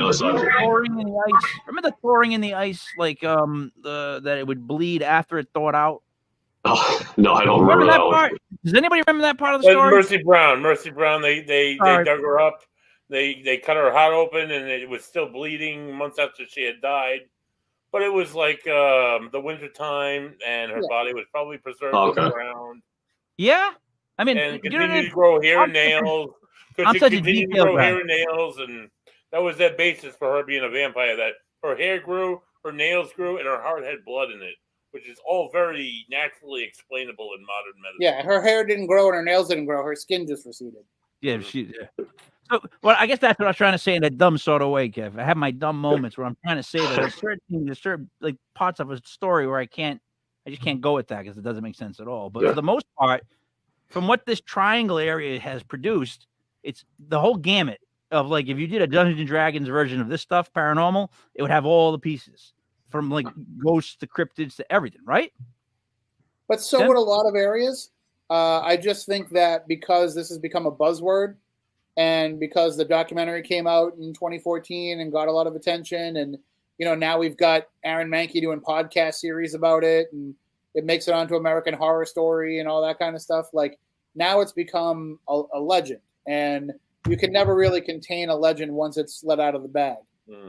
in the ice. Remember the thawing in the ice? Like, that it would bleed after it thawed out. Oh, no, I don't remember that part? Does anybody remember that part of the story? Mercy Brown. They dug her up. They cut her heart open, and it was still bleeding months after she had died. But it was like the winter time, and her body was probably preserved in the ground. Yeah, I mean, and continued to grow hair and nails. She continued to grow hair and nails, and that was that basis for her being a vampire. That her hair grew, her nails grew, and her heart had blood in it, which is all very naturally explainable in modern medicine. Yeah, her hair didn't grow and her nails didn't grow. Her skin just receded. Yeah, So, well, I guess that's what I was trying to say in a dumb sort of way, Kev. I have my dumb moments where I'm trying to say that there's certain like parts of a story where I just can't go with that because it doesn't make sense at all. But for the most part, from what this triangle area has produced, it's the whole gamut of, like, if you did a Dungeons and Dragons version of this stuff, paranormal, it would have all the pieces from like ghosts to cryptids to everything, right? But so would a lot of areas. I just think that because this has become a buzzword, and because the documentary came out in 2014 and got a lot of attention, and now we've got Aaron Mahnke doing podcast series about it, and it makes it onto American Horror Story and all that kind of stuff. Like, now it's become a legend, and you can never really contain a legend once it's let out of the bag.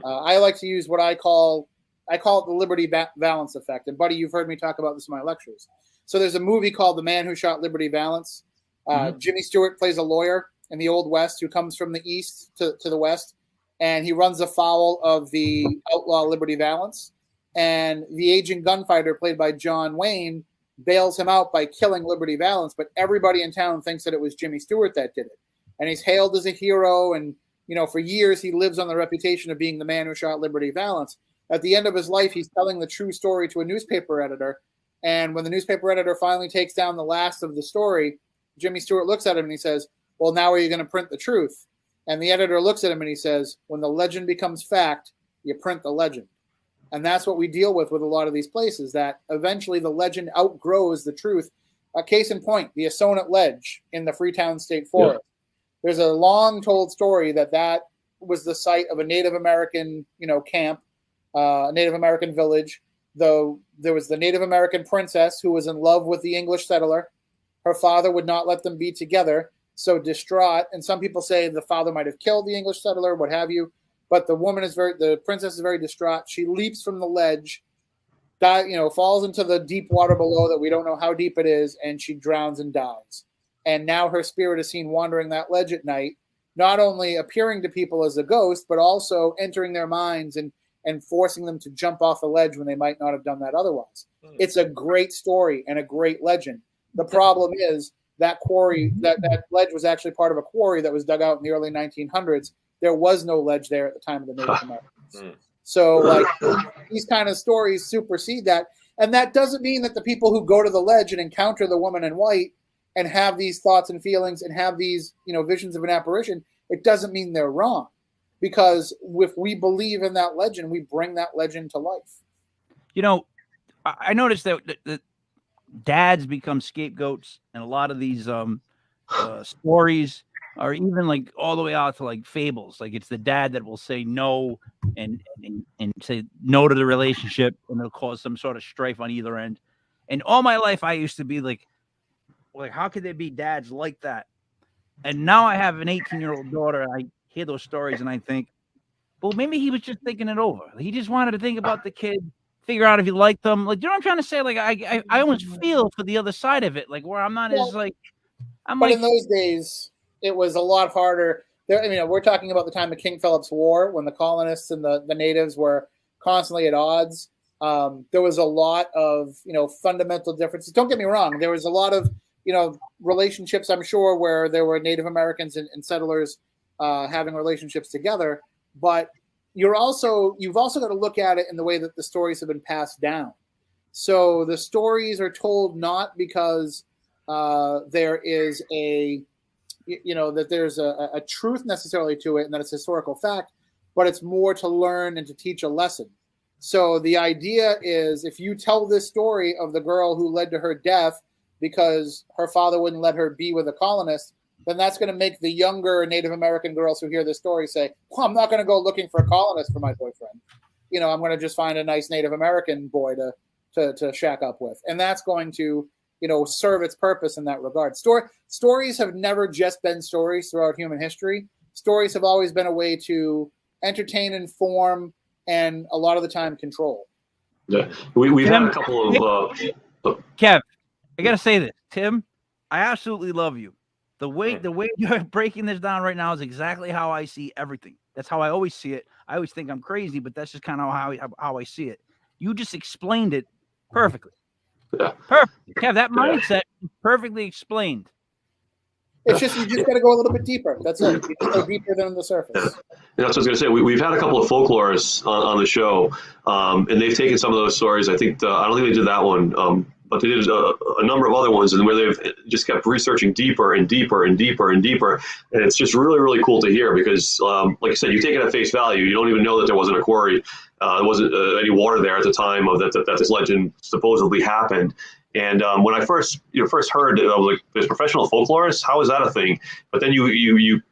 I like to use what I call it the Liberty Valance effect. And buddy, you've heard me talk about this in my lectures. So there's a movie called The Man Who Shot Liberty Valance. Jimmy Stewart plays a lawyer in the Old West who comes from the East to the West, and he runs afoul of the outlaw Liberty Valance. And the aging gunfighter, played by John Wayne, bails him out by killing Liberty Valance, but everybody in town thinks that it was Jimmy Stewart that did it. And he's hailed as a hero, and for years he lives on the reputation of being the man who shot Liberty Valance. At the end of his life, he's telling the true story to a newspaper editor, and when the newspaper editor finally takes down the last of the story, Jimmy Stewart looks at him and he says, "Well, now are you going to print the truth?" And the editor looks at him and he says, "When the legend becomes fact, you print the legend." And that's what we deal with a lot of these places, that eventually the legend outgrows the truth. Case in point, the Assonet Ledge in the Freetown State Forest. Yeah. There's a long told story that was the site of a Native American, camp, a Native American village. Though there was the Native American princess who was in love with the English settler. Her father would not let them be together. So distraught, and some people say the father might have killed the English settler, what have you. But the princess is very distraught. She leaps from the ledge, falls into the deep water below that we don't know how deep it is, and she drowns and dies. and now her spirit is seen wandering that ledge at night, not only appearing to people as a ghost, but also entering their minds and forcing them to jump off the ledge when they might not have done that otherwise. It's a great story and a great legend. The problem is that quarry, that ledge was actually part of a quarry that was dug out in the early 1900s. There was no ledge there at the time of the Native Americans. So like these kind of stories supersede that. And that doesn't mean that the people who go to the ledge and encounter the woman in white and have these thoughts and feelings and have these, visions of an apparition, it doesn't mean they're wrong. Because if we believe in that legend, we bring that legend to life. I noticed that dads become scapegoats, and a lot of these stories are even like all the way out to like fables. Like it's the dad that will say no and say no to the relationship, and it'll cause some sort of strife on either end. And all my life, I used to be like, how could there be dads like that? And now I have an 18-year-old daughter, and I hear those stories, and I think, well, maybe he was just thinking it over. He just wanted to think about the kid, figure out if he liked them. Like, you know what I'm trying to say? Like, I almost feel for the other side of it, like where I'm not as like, But in those days, it was a lot harder. We're talking about the time of King Philip's War, when the colonists and the natives were constantly at odds. There was a lot of, fundamental differences. Don't get me wrong. There was a lot of, relationships, I'm sure, where there were Native Americans and settlers having relationships together. But you've also got to look at it in the way that the stories have been passed down. So the stories are told not because there is that there's a truth necessarily to it and that it's historical fact, but it's more to learn and to teach a lesson. So the idea is, if you tell this story of the girl who led to her death because her father wouldn't let her be with a colonist, then that's going to make the younger Native American girls who hear this story say, well, I'm not going to go looking for a colonist for my boyfriend. I'm going to just find a nice Native American boy to shack up with. And that's going to, serve its purpose in that regard. Stories have never just been stories throughout human history. Stories have always been a way to entertain, inform, and a lot of the time control. Yeah, we've had a couple of Kev, I gotta say this, Tim, I absolutely love you. The way you're breaking this down right now is exactly how I see everything. That's how I always see it. I always think I'm crazy, but that's just kind of how I see it. You just explained it perfectly. Yeah. Perfect. Kev, that mindset is perfectly explained. It's just, you just got to go a little bit deeper. That's it. You just go deeper than the surface. Yeah. That's what I was going to say. We've had a couple of folklorists on the show, and they've taken some of those stories. I don't think they did that one, but they did a number of other ones, and where they've just kept researching deeper and deeper and deeper and deeper. And it's just really, really cool to hear because, like I said, you take it at face value. You don't even know that there wasn't a quarry. There wasn't any water there at the time of that this legend supposedly happened. And when I first heard it, I was like, there's professional folklorists? How is that a thing? But then you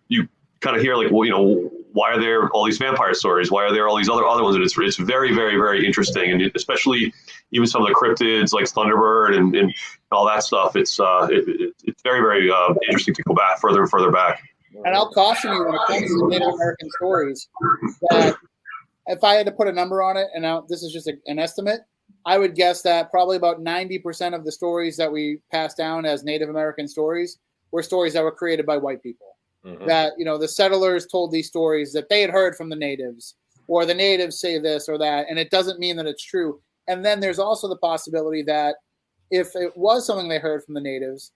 kind of hear like, well, why are there all these vampire stories? Why are there all these other ones? And it's very, very, very interesting. And especially even some of the cryptids like Thunderbird and all that stuff. It's very, very interesting to go back further and further back. And I'll caution you when it comes to Native American stories that if I had to put a number on it, and now this is just an estimate, I would guess that probably about 90% of the stories that we pass down as Native American stories were stories that were created by white people. Mm-hmm. That, the settlers told these stories that they had heard from the natives, or the natives say this or that, and it doesn't mean that it's true. And then there's also the possibility that if it was something they heard from the natives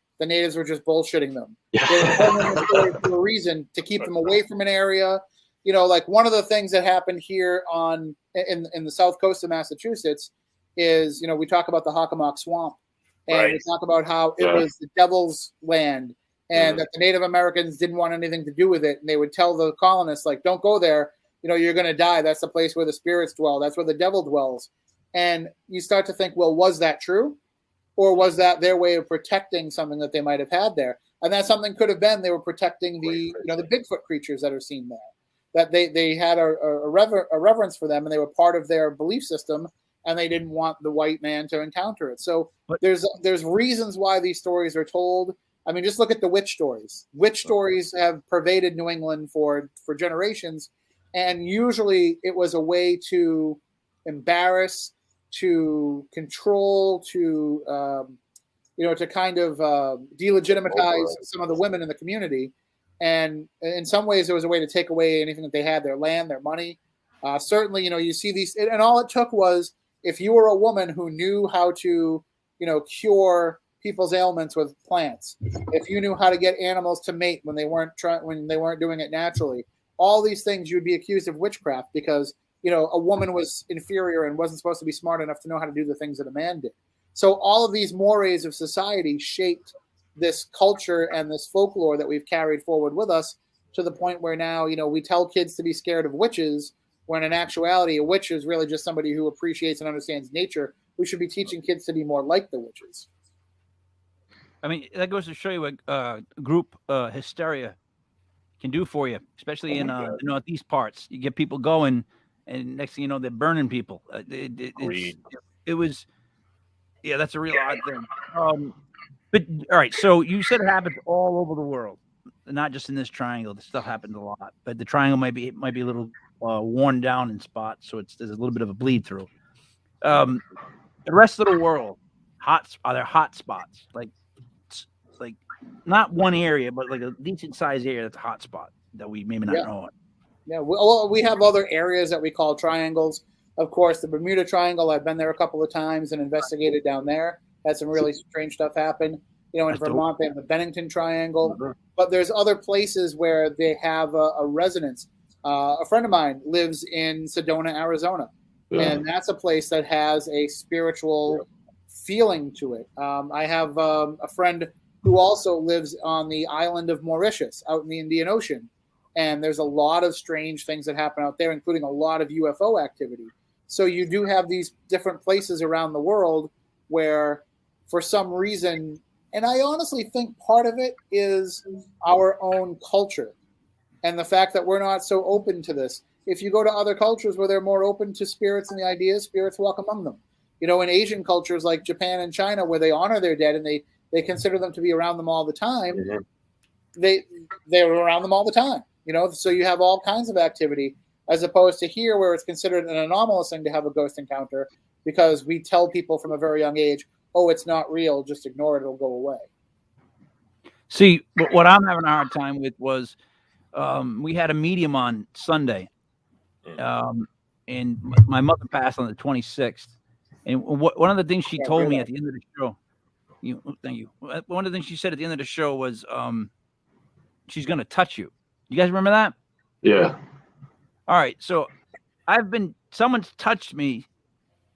were just bullshitting them. Yeah. They were telling them the story for a reason, to keep them away from an area. Like one of the things that happened here in the south coast of Massachusetts is, we talk about the Hockomock Swamp, and we talk about how it was the devil's land, and that the Native Americans didn't want anything to do with it. And they would tell the colonists, like, don't go there. You're going to die. That's the place where the spirits dwell. That's where the devil dwells. And you start to think, well, was that true? Or was that their way of protecting something that they might have had there? And that something could have been they were protecting the Bigfoot creatures that are seen there. That they had a reverence for them, and they were part of their belief system, and they didn't want the white man to encounter it. So there's reasons why these stories are told. I mean, just look at the witch stories. Witch stories have pervaded New England for generations, and usually it was a way to embarrass, to control, to to kind of delegitimize some of the women in the community. And in some ways, it was a way to take away anything that they had, their land, their money. Certainly, you see these, and all it took was if you were a woman who knew how to, cure people's ailments with plants, if you knew how to get animals to mate when they weren't doing it naturally, all these things you'd be accused of witchcraft because a woman was inferior and wasn't supposed to be smart enough to know how to do the things that a man did. So all of these mores of society shaped this culture and this folklore that we've carried forward with us to the point where now, we tell kids to be scared of witches, when in actuality, a witch is really just somebody who appreciates and understands nature. We should be teaching kids to be more like the witches. I mean, that goes to show you what group hysteria can do for you, especially in the Northeast parts. You get people going, and next thing you know, they're burning people. It was, that's a real odd thing. But all right, so you said it happens all over the world, not just in this triangle. This stuff happens a lot, but the triangle might be a little worn down in spots, so there's a little bit of a bleed through. The rest of the world, are there hot spots? Like not one area, but like a decent sized area that's a hot spot that we maybe not know. Yeah, well, we have other areas that we call triangles. Of course, the Bermuda Triangle, I've been there a couple of times and investigated down there. Had some really strange stuff happen. In Vermont, they have the Bennington Triangle. Mm-hmm. But there's other places where they have a residence. A friend of mine lives in Sedona, Arizona. Yeah. And that's a place that has a spiritual feeling to it. I have a friend who also lives on the island of Mauritius out in the Indian Ocean. And there's a lot of strange things that happen out there, including a lot of UFO activity. So you do have these different places around the world where, for some reason, and I honestly think part of it is our own culture and the fact that we're not so open to this. If you go to other cultures where they're more open to spirits and the ideas, spirits walk among them. In Asian cultures like Japan and China, where they honor their dead and they consider them to be around them all the time, they're around them all the time. So you have all kinds of activity, as opposed to here where it's considered an anomalous thing to have a ghost encounter because we tell people from a very young age, oh, it's not real, just ignore it, it'll go away. See, what I'm having a hard time with was we had a medium on Sunday, and my mother passed on the 26th. And one of the things she told me at the end of the show, thank you. One of the things she said at the end of the show was she's going to touch you. You guys remember that? Yeah. All right. So someone's touched me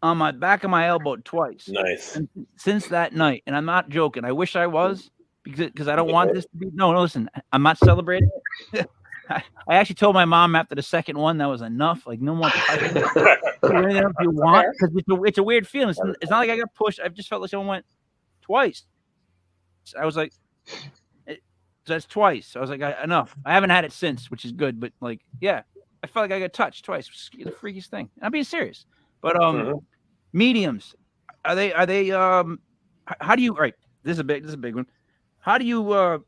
on my back of my elbow twice. Nice. Since that night. And I'm not joking. I wish I was because I don't want this to be. No, listen, I'm not celebrating it. I actually told my mom after the second one that was enough. Like, no more touching. If you want, because it's a weird feeling. It's not like I got pushed. I just felt like someone went twice. I was like, that's twice. I was like, enough. I haven't had it since, which is good. But I felt like I got touched twice. It's the freakiest thing. I'm being serious. But mediums, are they? How do you? Right. This is a big one. How do you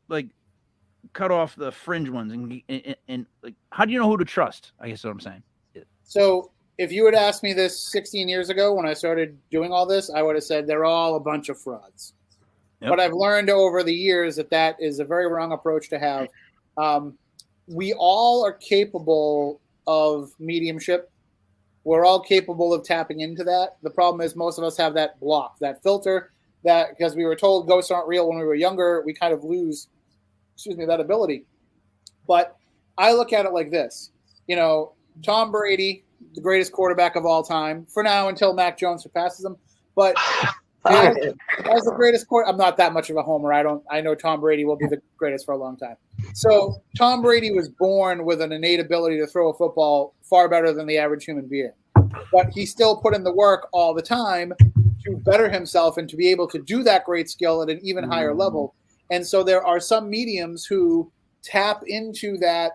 cut off the fringe ones and how do you know who to trust? I guess is what I'm saying. So if you had asked me this 16 years ago when I started doing all this, I would have said they're all a bunch of frauds. Yep. But I've learned over the years that is a very wrong approach to have. We all are capable of mediumship. We're all capable of tapping into that. The problem is most of us have that block, that filter, that because we were told ghosts aren't real when we were younger, we kind of lose, that ability. But I look at it like this. Tom Brady, the greatest quarterback of all time, for now until Mac Jones surpasses him. But as the greatest I'm not that much of a homer. I know Tom Brady will be the greatest for a long time. So Tom Brady was born with an innate ability to throw a football far better than the average human being. But he still put in the work all the time to better himself and to be able to do that great skill at an even higher level. And so there are some mediums who tap into that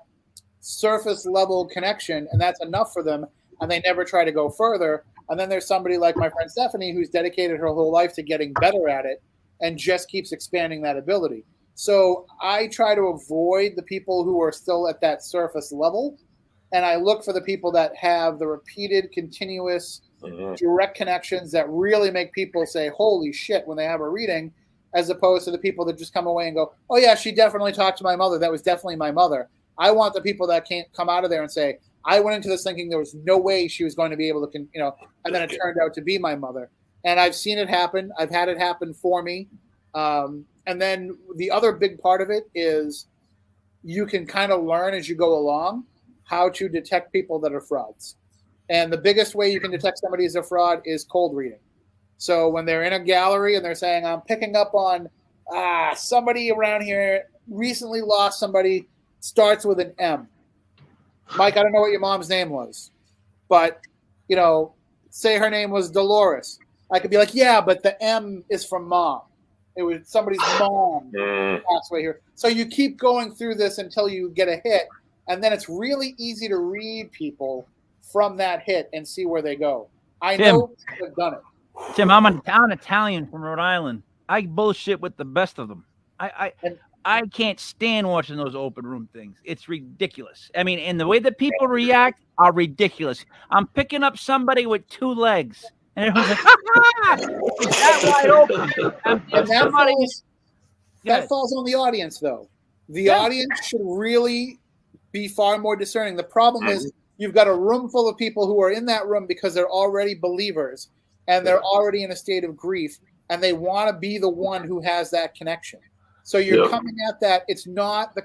surface level connection, and that's enough for them, and they never try to go further. And then there's somebody like my friend Stephanie who's dedicated her whole life to getting better at it and just keeps expanding that ability. So I try to avoid the people who are still at that surface level, and I look for the people that have the repeated, continuous, direct connections that really make people say, holy shit, when they have a reading. as opposed to the people that just come away and go, oh yeah, she definitely talked to my mother. That was definitely my mother. I want the people that can't come out of there and say, I went into this thinking there was no way she was going to be able to, and then it turned out to be my mother. And I've seen it happen. I've had it happen for me. And then the other big part of it is you can kind of learn as you go along how to detect people that are frauds. And the biggest way you can detect somebody as a fraud is cold reading. So when they're in a gallery and they're saying, I'm picking up on somebody around here recently lost somebody, starts with an M. Mike, I don't know what your mom's name was, but, say her name was Dolores. I could be like, yeah, but the M is from mom. It was somebody's mom passed away here. So you keep going through this until you get a hit, and then it's really easy to read people from that hit and see where they go. I know people have done it. Tim, I'm Italian from Rhode Island. I bullshit with the best of them. I can't stand watching those open room things. It's ridiculous. I mean, and the way that people react are ridiculous. I'm picking up somebody with 2 legs, and everyone's like, it's that wide open. And that falls on the audience, though. The audience should really be far more discerning. The problem is you've got a room full of people who are in that room because they're already believers, and they're already in a state of grief, and they want to be the one who has that connection. So you're coming at that. It's not the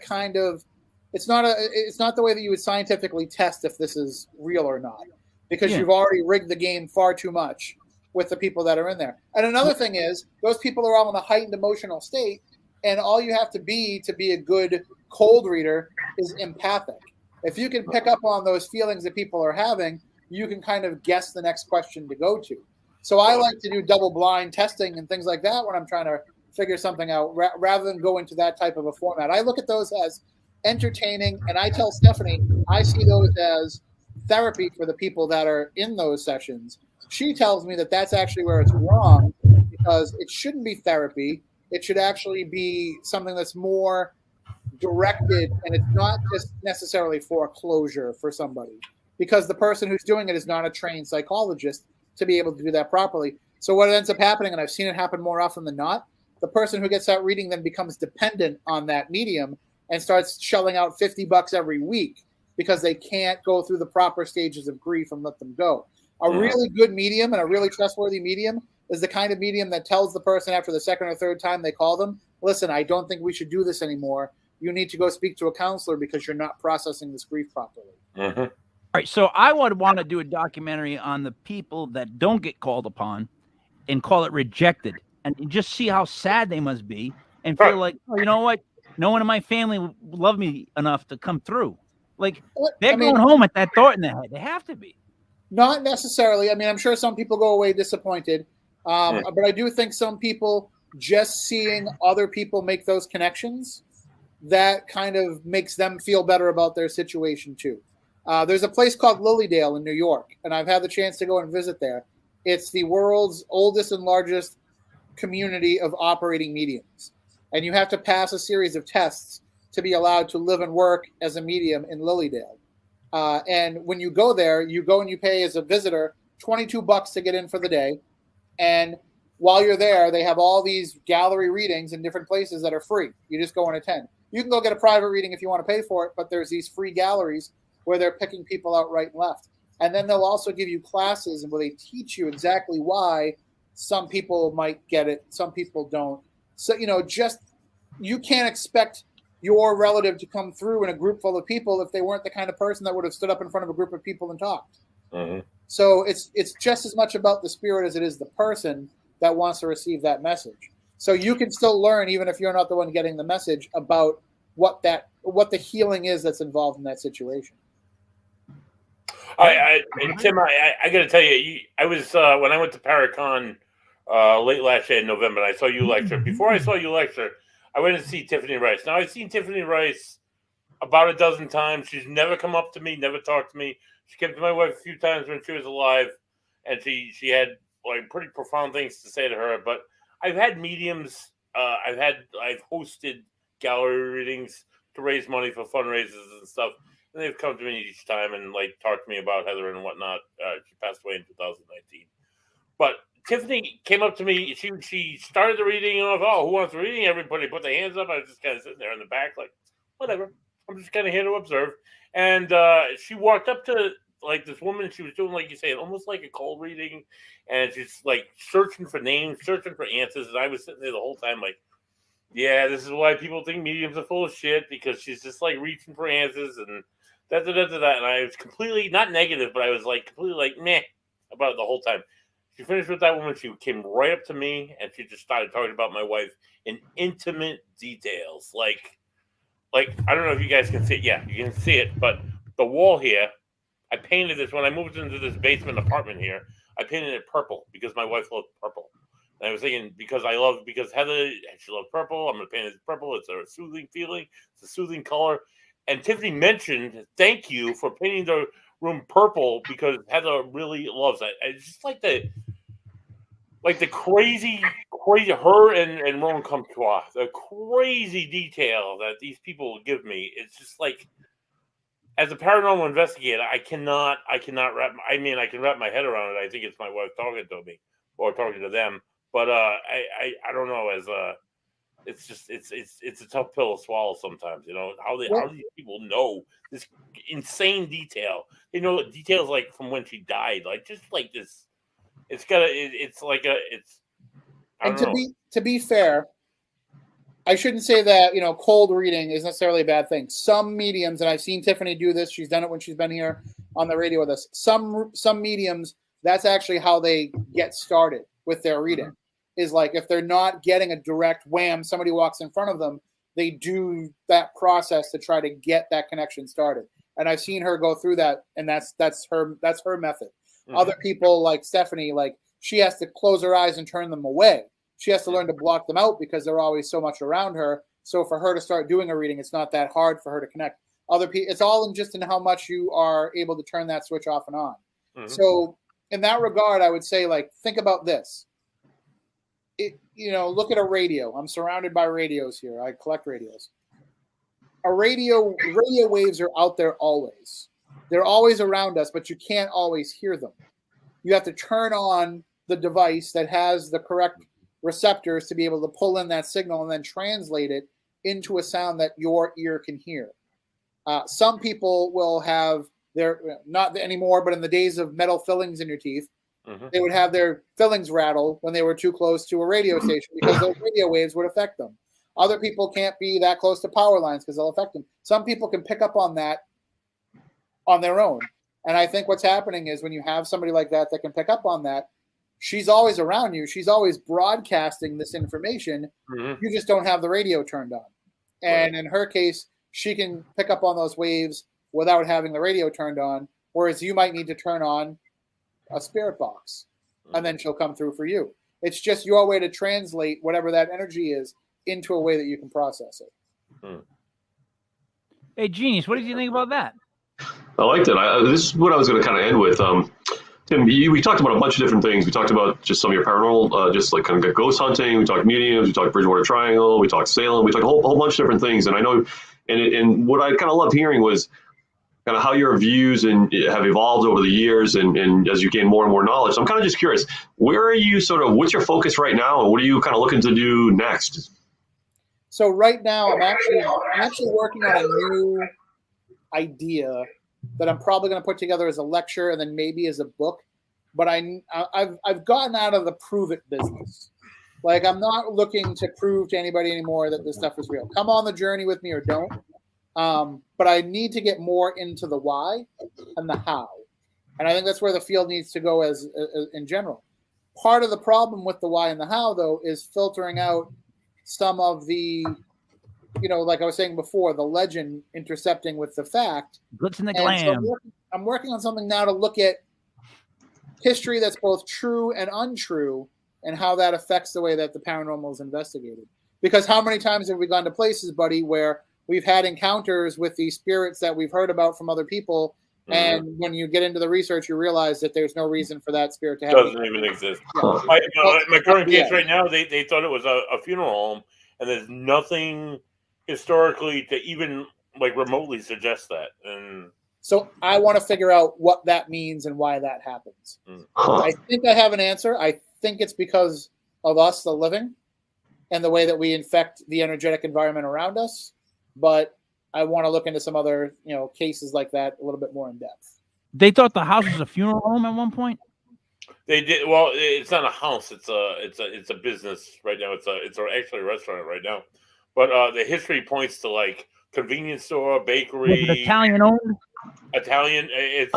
way that you would scientifically test if this is real or not, because you've already rigged the game far too much with the people that are in there. And another thing is those people are all in a heightened emotional state, and all you have to be a good cold reader is empathic. If you can pick up on those feelings that people are having, you can kind of guess the next question to go to. So I like to do double blind testing and things like that when I'm trying to figure something out rather than go into that type of a format. I look at those as entertaining, and I tell Stephanie I see those as therapy for the people that are in those sessions. She tells me that that's actually where it's wrong, because it shouldn't be therapy. It should actually be something that's more directed, and it's not just necessarily for closure for somebody, because the person who's doing it is not a trained psychologist to be able to do that properly. So what ends up happening, and I've seen it happen more often than not, the person who gets that reading then becomes dependent on that medium and starts shelling out $50 every week because they can't go through the proper stages of grief and let them go. A really good medium and a really trustworthy medium is the kind of medium that tells the person after the second or third time they call them, listen, I don't think we should do this anymore. You need to go speak to a counselor because you're not processing this grief properly. All right, so I would want to do a documentary on the people that don't get called upon and call it rejected, and just see how sad they must be and feel like, oh, you know what? No one in my family loved me enough to come through. Like, they're going home at that thought in their head. They have to be. Not necessarily. I mean, I'm sure some people go away disappointed. But I do think some people, just seeing other people make those connections, that kind of makes them feel better about their situation too. There's a place called Lilydale in New York, and I've had the chance to go and visit there. It's the world's oldest and largest community of operating mediums. And you have to pass a series of tests to be allowed to live and work as a medium in Lilydale. And when you go there, you go and you pay as a visitor $22 to get in for the day. And while you're there, they have all these gallery readings in different places that are free. You just go and attend. You can go get a private reading if you want to pay for it, but there's these free galleries where they're picking people out right and left. And then they'll also give you classes where they teach you exactly why some people might get it, some people don't. So, you can't expect your relative to come through in a group full of people if they weren't the kind of person that would have stood up in front of a group of people and talked. So it's just as much about the spirit as it is the person that wants to receive that message. So you can still learn, even if you're not the one getting the message, about what the healing is that's involved in that situation. Tim, I got to tell you, I was when I went to Paracon late last year in November, and I saw you lecture. Before I saw you lecture, I went to see Tiffany Rice. Now, I've seen Tiffany Rice about a dozen times. She's never come up to me, never talked to me. She came to my wife a few times when she was alive, and she had like pretty profound things to say to her. But I've had mediums. I've hosted gallery readings to raise money for fundraisers and stuff. And they've come to me each time and like talked to me about Heather and whatnot. She passed away in 2019. But Tiffany came up to me. She started the reading off. Oh, who wants the reading? Everybody put their hands up. I was just kind of sitting there in the back, like, whatever. I'm just kind of here to observe. And she walked up to like this woman. She was doing, like you say, almost like a cold reading, and she's like searching for names, searching for answers. And I was sitting there the whole time, like, yeah, this is why people think mediums are full of shit, because she's just like reaching for answers and that. And I was completely not negative, but I was like completely like meh about it the whole time. She finished with that woman. She came right up to me and she just started talking about my wife in intimate details. Like I don't know if you guys can see it. Yeah, you can see it. But the wall here, I painted this when I moved into this basement apartment here. I painted it purple because my wife loved purple. And I was thinking because Heather, she loved purple. I'm going to paint it purple. It's a soothing feeling. It's a soothing color. And Tiffany mentioned, thank you for painting the room purple because Heather really loves that. It's just like the crazy, her and Rowan Comtois, the crazy detail that these people give me. It's just like, as a paranormal investigator, I can wrap my head around it. I think it's my wife talking to me or talking to them, but I don't know. It's just it's a tough pill to swallow sometimes. You know how do these people know this insane detail? They know details like from when she died, like just like this. To be fair, I shouldn't say that, cold reading is necessarily a bad thing. Some mediums, and I've seen Tiffany do this, she's done it when she's been here on the radio with us. Some mediums, that's actually how they get started with their reading. Is like if they're not getting a direct wham, somebody walks in front of them, they do that process to try to get that connection started. And I've seen her go through that, and that's her method. Mm-hmm. Other people like Stephanie, like she has to close her eyes and turn them away. She has to learn to block them out because they're always so much around her. So for her to start doing a reading, it's not that hard for her to connect. Other people, it's all in how much you are able to turn that switch off and on. Mm-hmm. So in that regard, I would say, like, think about this. Look at a radio. I'm surrounded by radios here. I collect radios. Radio waves are out there always. They're always around us, but you can't always hear them. You have to turn on the device that has the correct receptors to be able to pull in that signal and then translate it into a sound that your ear can hear. Some people will have not anymore, but in the days of metal fillings in your teeth, they would have their fillings rattle when they were too close to a radio station because those radio waves would affect them. Other people can't be that close to power lines because they'll affect them. Some people can pick up on that on their own. And I think what's happening is when you have somebody like that can pick up on that, she's always around you. She's always broadcasting this information. Mm-hmm. You just don't have the radio turned on. And in her case, she can pick up on those waves without having the radio turned on, whereas you might need to turn on a spirit box, and then she'll come through for you. It's just your way to translate whatever that energy is into a way that you can process it. Hey, Genius, what did you think about that? I liked it. This is what I was going to kind of end with. Tim, we talked about a bunch of different things. We talked about just some of your paranormal, just like kind of ghost hunting. We talked mediums. We talked Bridgewater Triangle. We talked Salem. We talked a whole bunch of different things. And I know, and what I kind of loved hearing was kind of how your views have evolved over the years and as you gain more and more knowledge. So I'm kind of just curious, where are you what's your focus right now and what are you kind of looking to do next? So right now I'm actually working on a new idea that I'm probably going to put together as a lecture and then maybe as a book. But I've gotten out of the prove it business. Like I'm not looking to prove to anybody anymore that this stuff is real. Come on the journey with me or don't. But I need to get more into the why and the how. And I think that's where the field needs to go as in general. Part of the problem with the why and the how, though, is filtering out some of the, like I was saying before, the legend intercepting with the fact. Glitz in the glam. So I'm working on something now to look at history that's both true and untrue and how that affects the way that the paranormal is investigated. Because how many times have we gone to places, buddy, where we've had encounters with these spirits that we've heard about from other people, and when you get into the research, you realize that there's no reason for that spirit to have. Doesn't even exist. Yeah. My current case right now, they thought it was a funeral home, and there's nothing historically to even like remotely suggest that. And so I want to figure out what that means and why that happens. I think I have an answer. I think it's because of us, the living, and the way that we infect the energetic environment around us. But I want to look into some other, cases like that a little bit more in depth. They thought the house was a funeral home at one point. They did. Well, it's not a house. It's a business right now. It's actually a restaurant right now. But the history points to like convenience store, bakery. Was it Italian owned? Italian. It's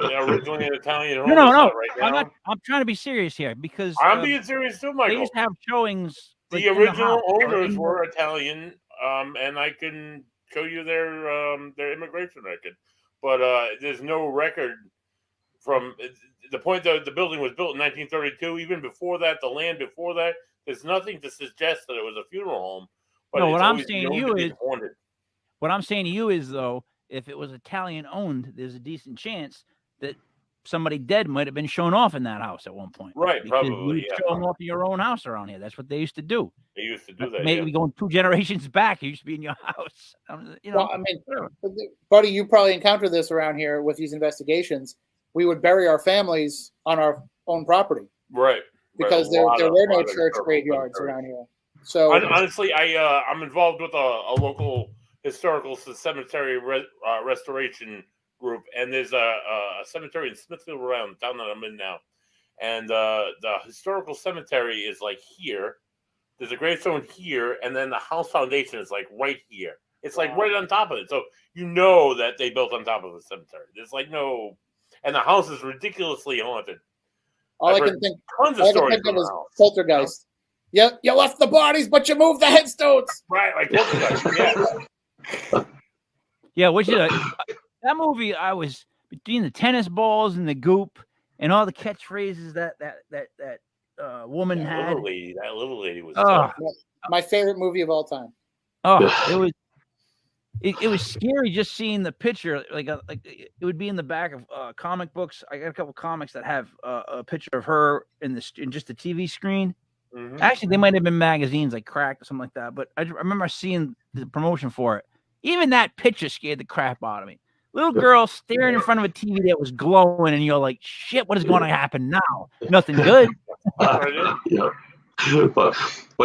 originally an Italian home. No. Right now. I'm trying to be serious here because I'm being serious too, Michael. they used to have showings. The original owners were Italian, and I can show you their immigration record. But there's no record from the point that the building was built in 1932. Even before that, the land before that, there's nothing to suggest that it was a funeral home. But no, what I'm saying to you is though, if it was Italian owned, there's a decent chance that somebody dead might have been shown off in that house at one point. Right, because probably. You show them off in your own house around here. That's what they used to do. They used to do that. Maybe going 2 generations back, it used to be in your house. Well, I mean, buddy, you probably encountered this around here with these investigations. We would bury our families on our own property, right? Because there were no church graveyards around here. So honestly, I'm involved with a local historical cemetery restoration group, and there's a cemetery in Smithfield, Rhode Island, town that I'm in now, and the historical cemetery is like here. There's a gravestone here, and then the house foundation is like right here. It's like right on top of it, so you know that they built on top of a cemetery. There's like no, and the house is ridiculously haunted. All I can think of was poltergeist. Yeah, you left the bodies, but you moved the headstones. Right, like poltergeist. Yeah. Yeah, which is that movie. I was between the tennis balls and the goop and all the catchphrases that woman had. That little lady was my favorite movie of all time. Oh, it was scary just seeing the picture. Like it would be in the back of comic books. I got a couple comics that have a picture of her in just the TV screen. Mm-hmm. Actually, they might have been magazines like Cracked or something like that. But I remember seeing the promotion for it. Even that picture scared the crap out of me. Little girl staring in front of a TV that was glowing, and you're like, "Shit, what is going to happen now? Nothing good." Yeah, but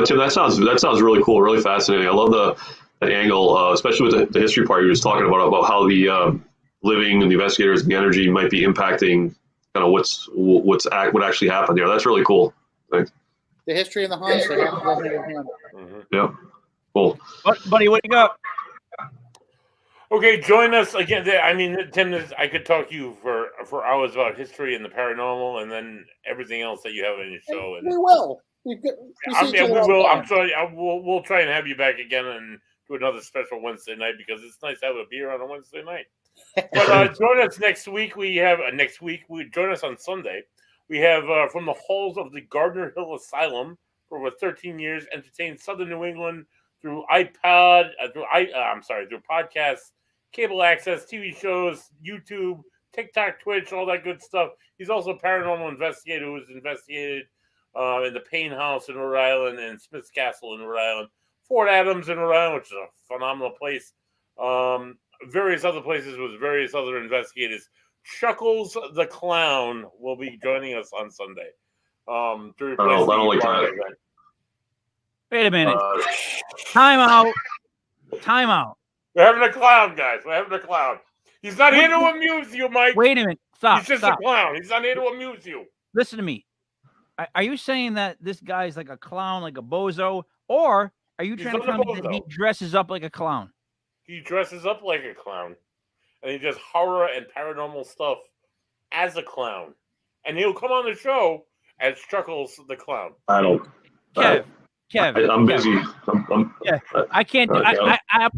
Tim, that sounds really cool, really fascinating. I love the angle, especially with the history part you were just talking about how the living and the investigators and the energy might be impacting kind of what actually happened there. That's really cool. Thanks. The history and the haunts. Yeah, cool. Buddy, what do you got? Okay, join us again. I mean, Tim, I could talk to you for hours about history and the paranormal, and then everything else that you have in your show. And we will. We will. I'm sorry. We'll try and have you back again and do another special Wednesday night because it's nice to have a beer on a Wednesday night. But join us next week. Join us on Sunday. We have from the halls of the Gardner Hill Asylum for over 13 years, entertained Southern New England through through podcasts, cable access, TV shows, YouTube, TikTok, Twitch, all that good stuff. He's also a paranormal investigator who has investigated in the Payne House in Rhode Island and Smith's Castle in Rhode Island, Fort Adams in Rhode Island, which is a phenomenal place. Various other places with various other investigators. Chuckles the Clown will be joining us on Sunday. Wait a minute. Time out. We're having a clown, guys. We're having a clown. He's not here to amuse you, Mike. Wait a minute. Stop. He's just a clown. He's not here to amuse you. Listen to me. Are you saying that this guy's like a clown, like a bozo, or are you trying to tell me that he dresses up like a clown? He dresses up like a clown, and he does horror and paranormal stuff as a clown, and he'll come on the show as Chuckles the Clown. I don't. Kev, I'm busy. I can't.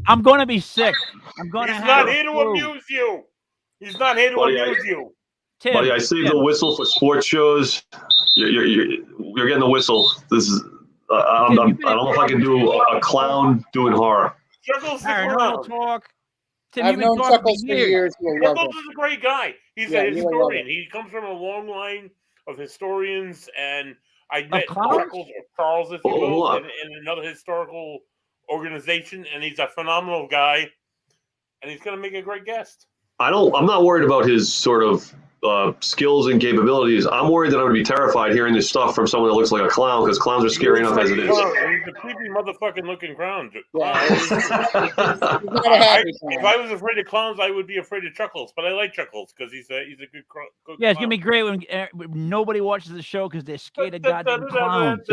I'm going to be sick. I'm going to. He's not here to amuse you. He's not here to amuse you. Tim, buddy, I saved the whistle for sports shows. You're getting the whistle. This is. I don't know if I can do a clown doing horror. Chuckles paranormal talk. Tim, I've known Chuckles for years. Chuckles is a great guy. He's a historian. He comes from a long line of historians, and I met Chuckles or Charles, if you will, in another historical organization, and he's a phenomenal guy, and he's going to make a great guest. I'm not worried about his sort of skills and capabilities. I'm worried that I'm going to be terrified hearing this stuff from someone that looks like a clown, because clowns are scary enough as it is. He's a creepy motherfucking looking clown. Yeah, If not a happy time. I was afraid of clowns, I would be afraid of Chuckles. But I like Chuckles because he's a good Yeah, it's clown. gonna be great when nobody watches the show because they're scared of goddamn clowns.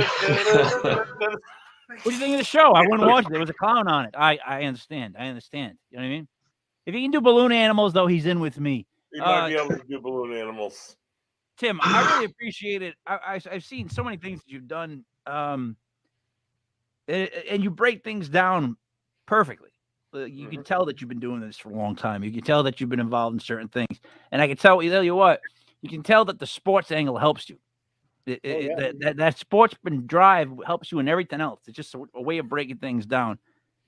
What do you think of the show? I wouldn't watch it. There was a clown on it. I understand. You know what I mean? If he can do balloon animals, though, he's in with me. He might be able to do balloon animals. Tim, I really appreciate it. I've seen so many things that you've done, and you break things down perfectly. You can tell that you've been doing this for a long time. You can tell that you've been involved in certain things, and I can tell you what. You can tell that the sports angle helps you. That sportsman drive helps you in everything else. It's just a way of breaking things down.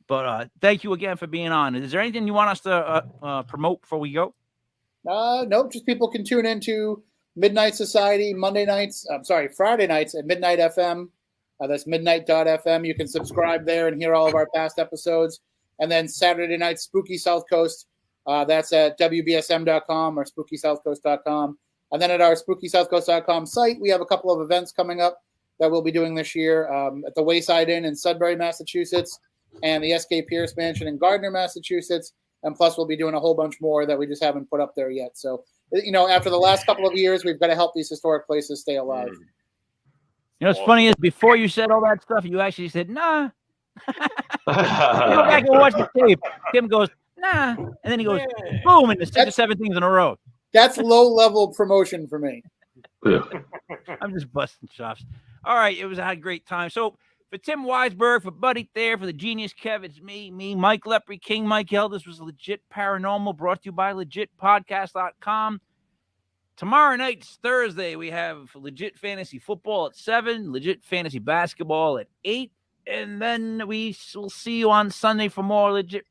But thank you again for being on. Is there anything you want us to promote before we go? Nope. Just people can tune into Midnight Society Friday nights at Midnight FM. That's midnight.fm. You can subscribe there and hear all of our past episodes. And then Saturday night, Spooky South Coast. That's at WBSM.com or SpookySouthCoast.com. And then at our SpookySouthCoast.com site, we have a couple of events coming up that we'll be doing this year at the Wayside Inn in Sudbury, Massachusetts, and the SK Pierce Mansion in Gardner, Massachusetts. And plus, we'll be doing a whole bunch more that we just haven't put up there yet. So, after the last couple of years, we've got to help these historic places stay alive. You know, what's funny is before you said all that stuff, you actually said, nah. Go back and watch the tape. Tim goes, nah. And then he goes, boom, and the 6 or 7 things in a row. That's low-level promotion for me. Yeah. I'm just busting chops. All right, I had a great time. So for Tim Weisberg, for Buddy Thayer, for the Genius Kev, it's me, Mike Lepre, King Mike L. This was Legit Paranormal, brought to you by legitpodcast.com. Tomorrow night's Thursday. We have Legit Fantasy Football at 7, Legit Fantasy Basketball at 8, and then we will see you on Sunday for more Legit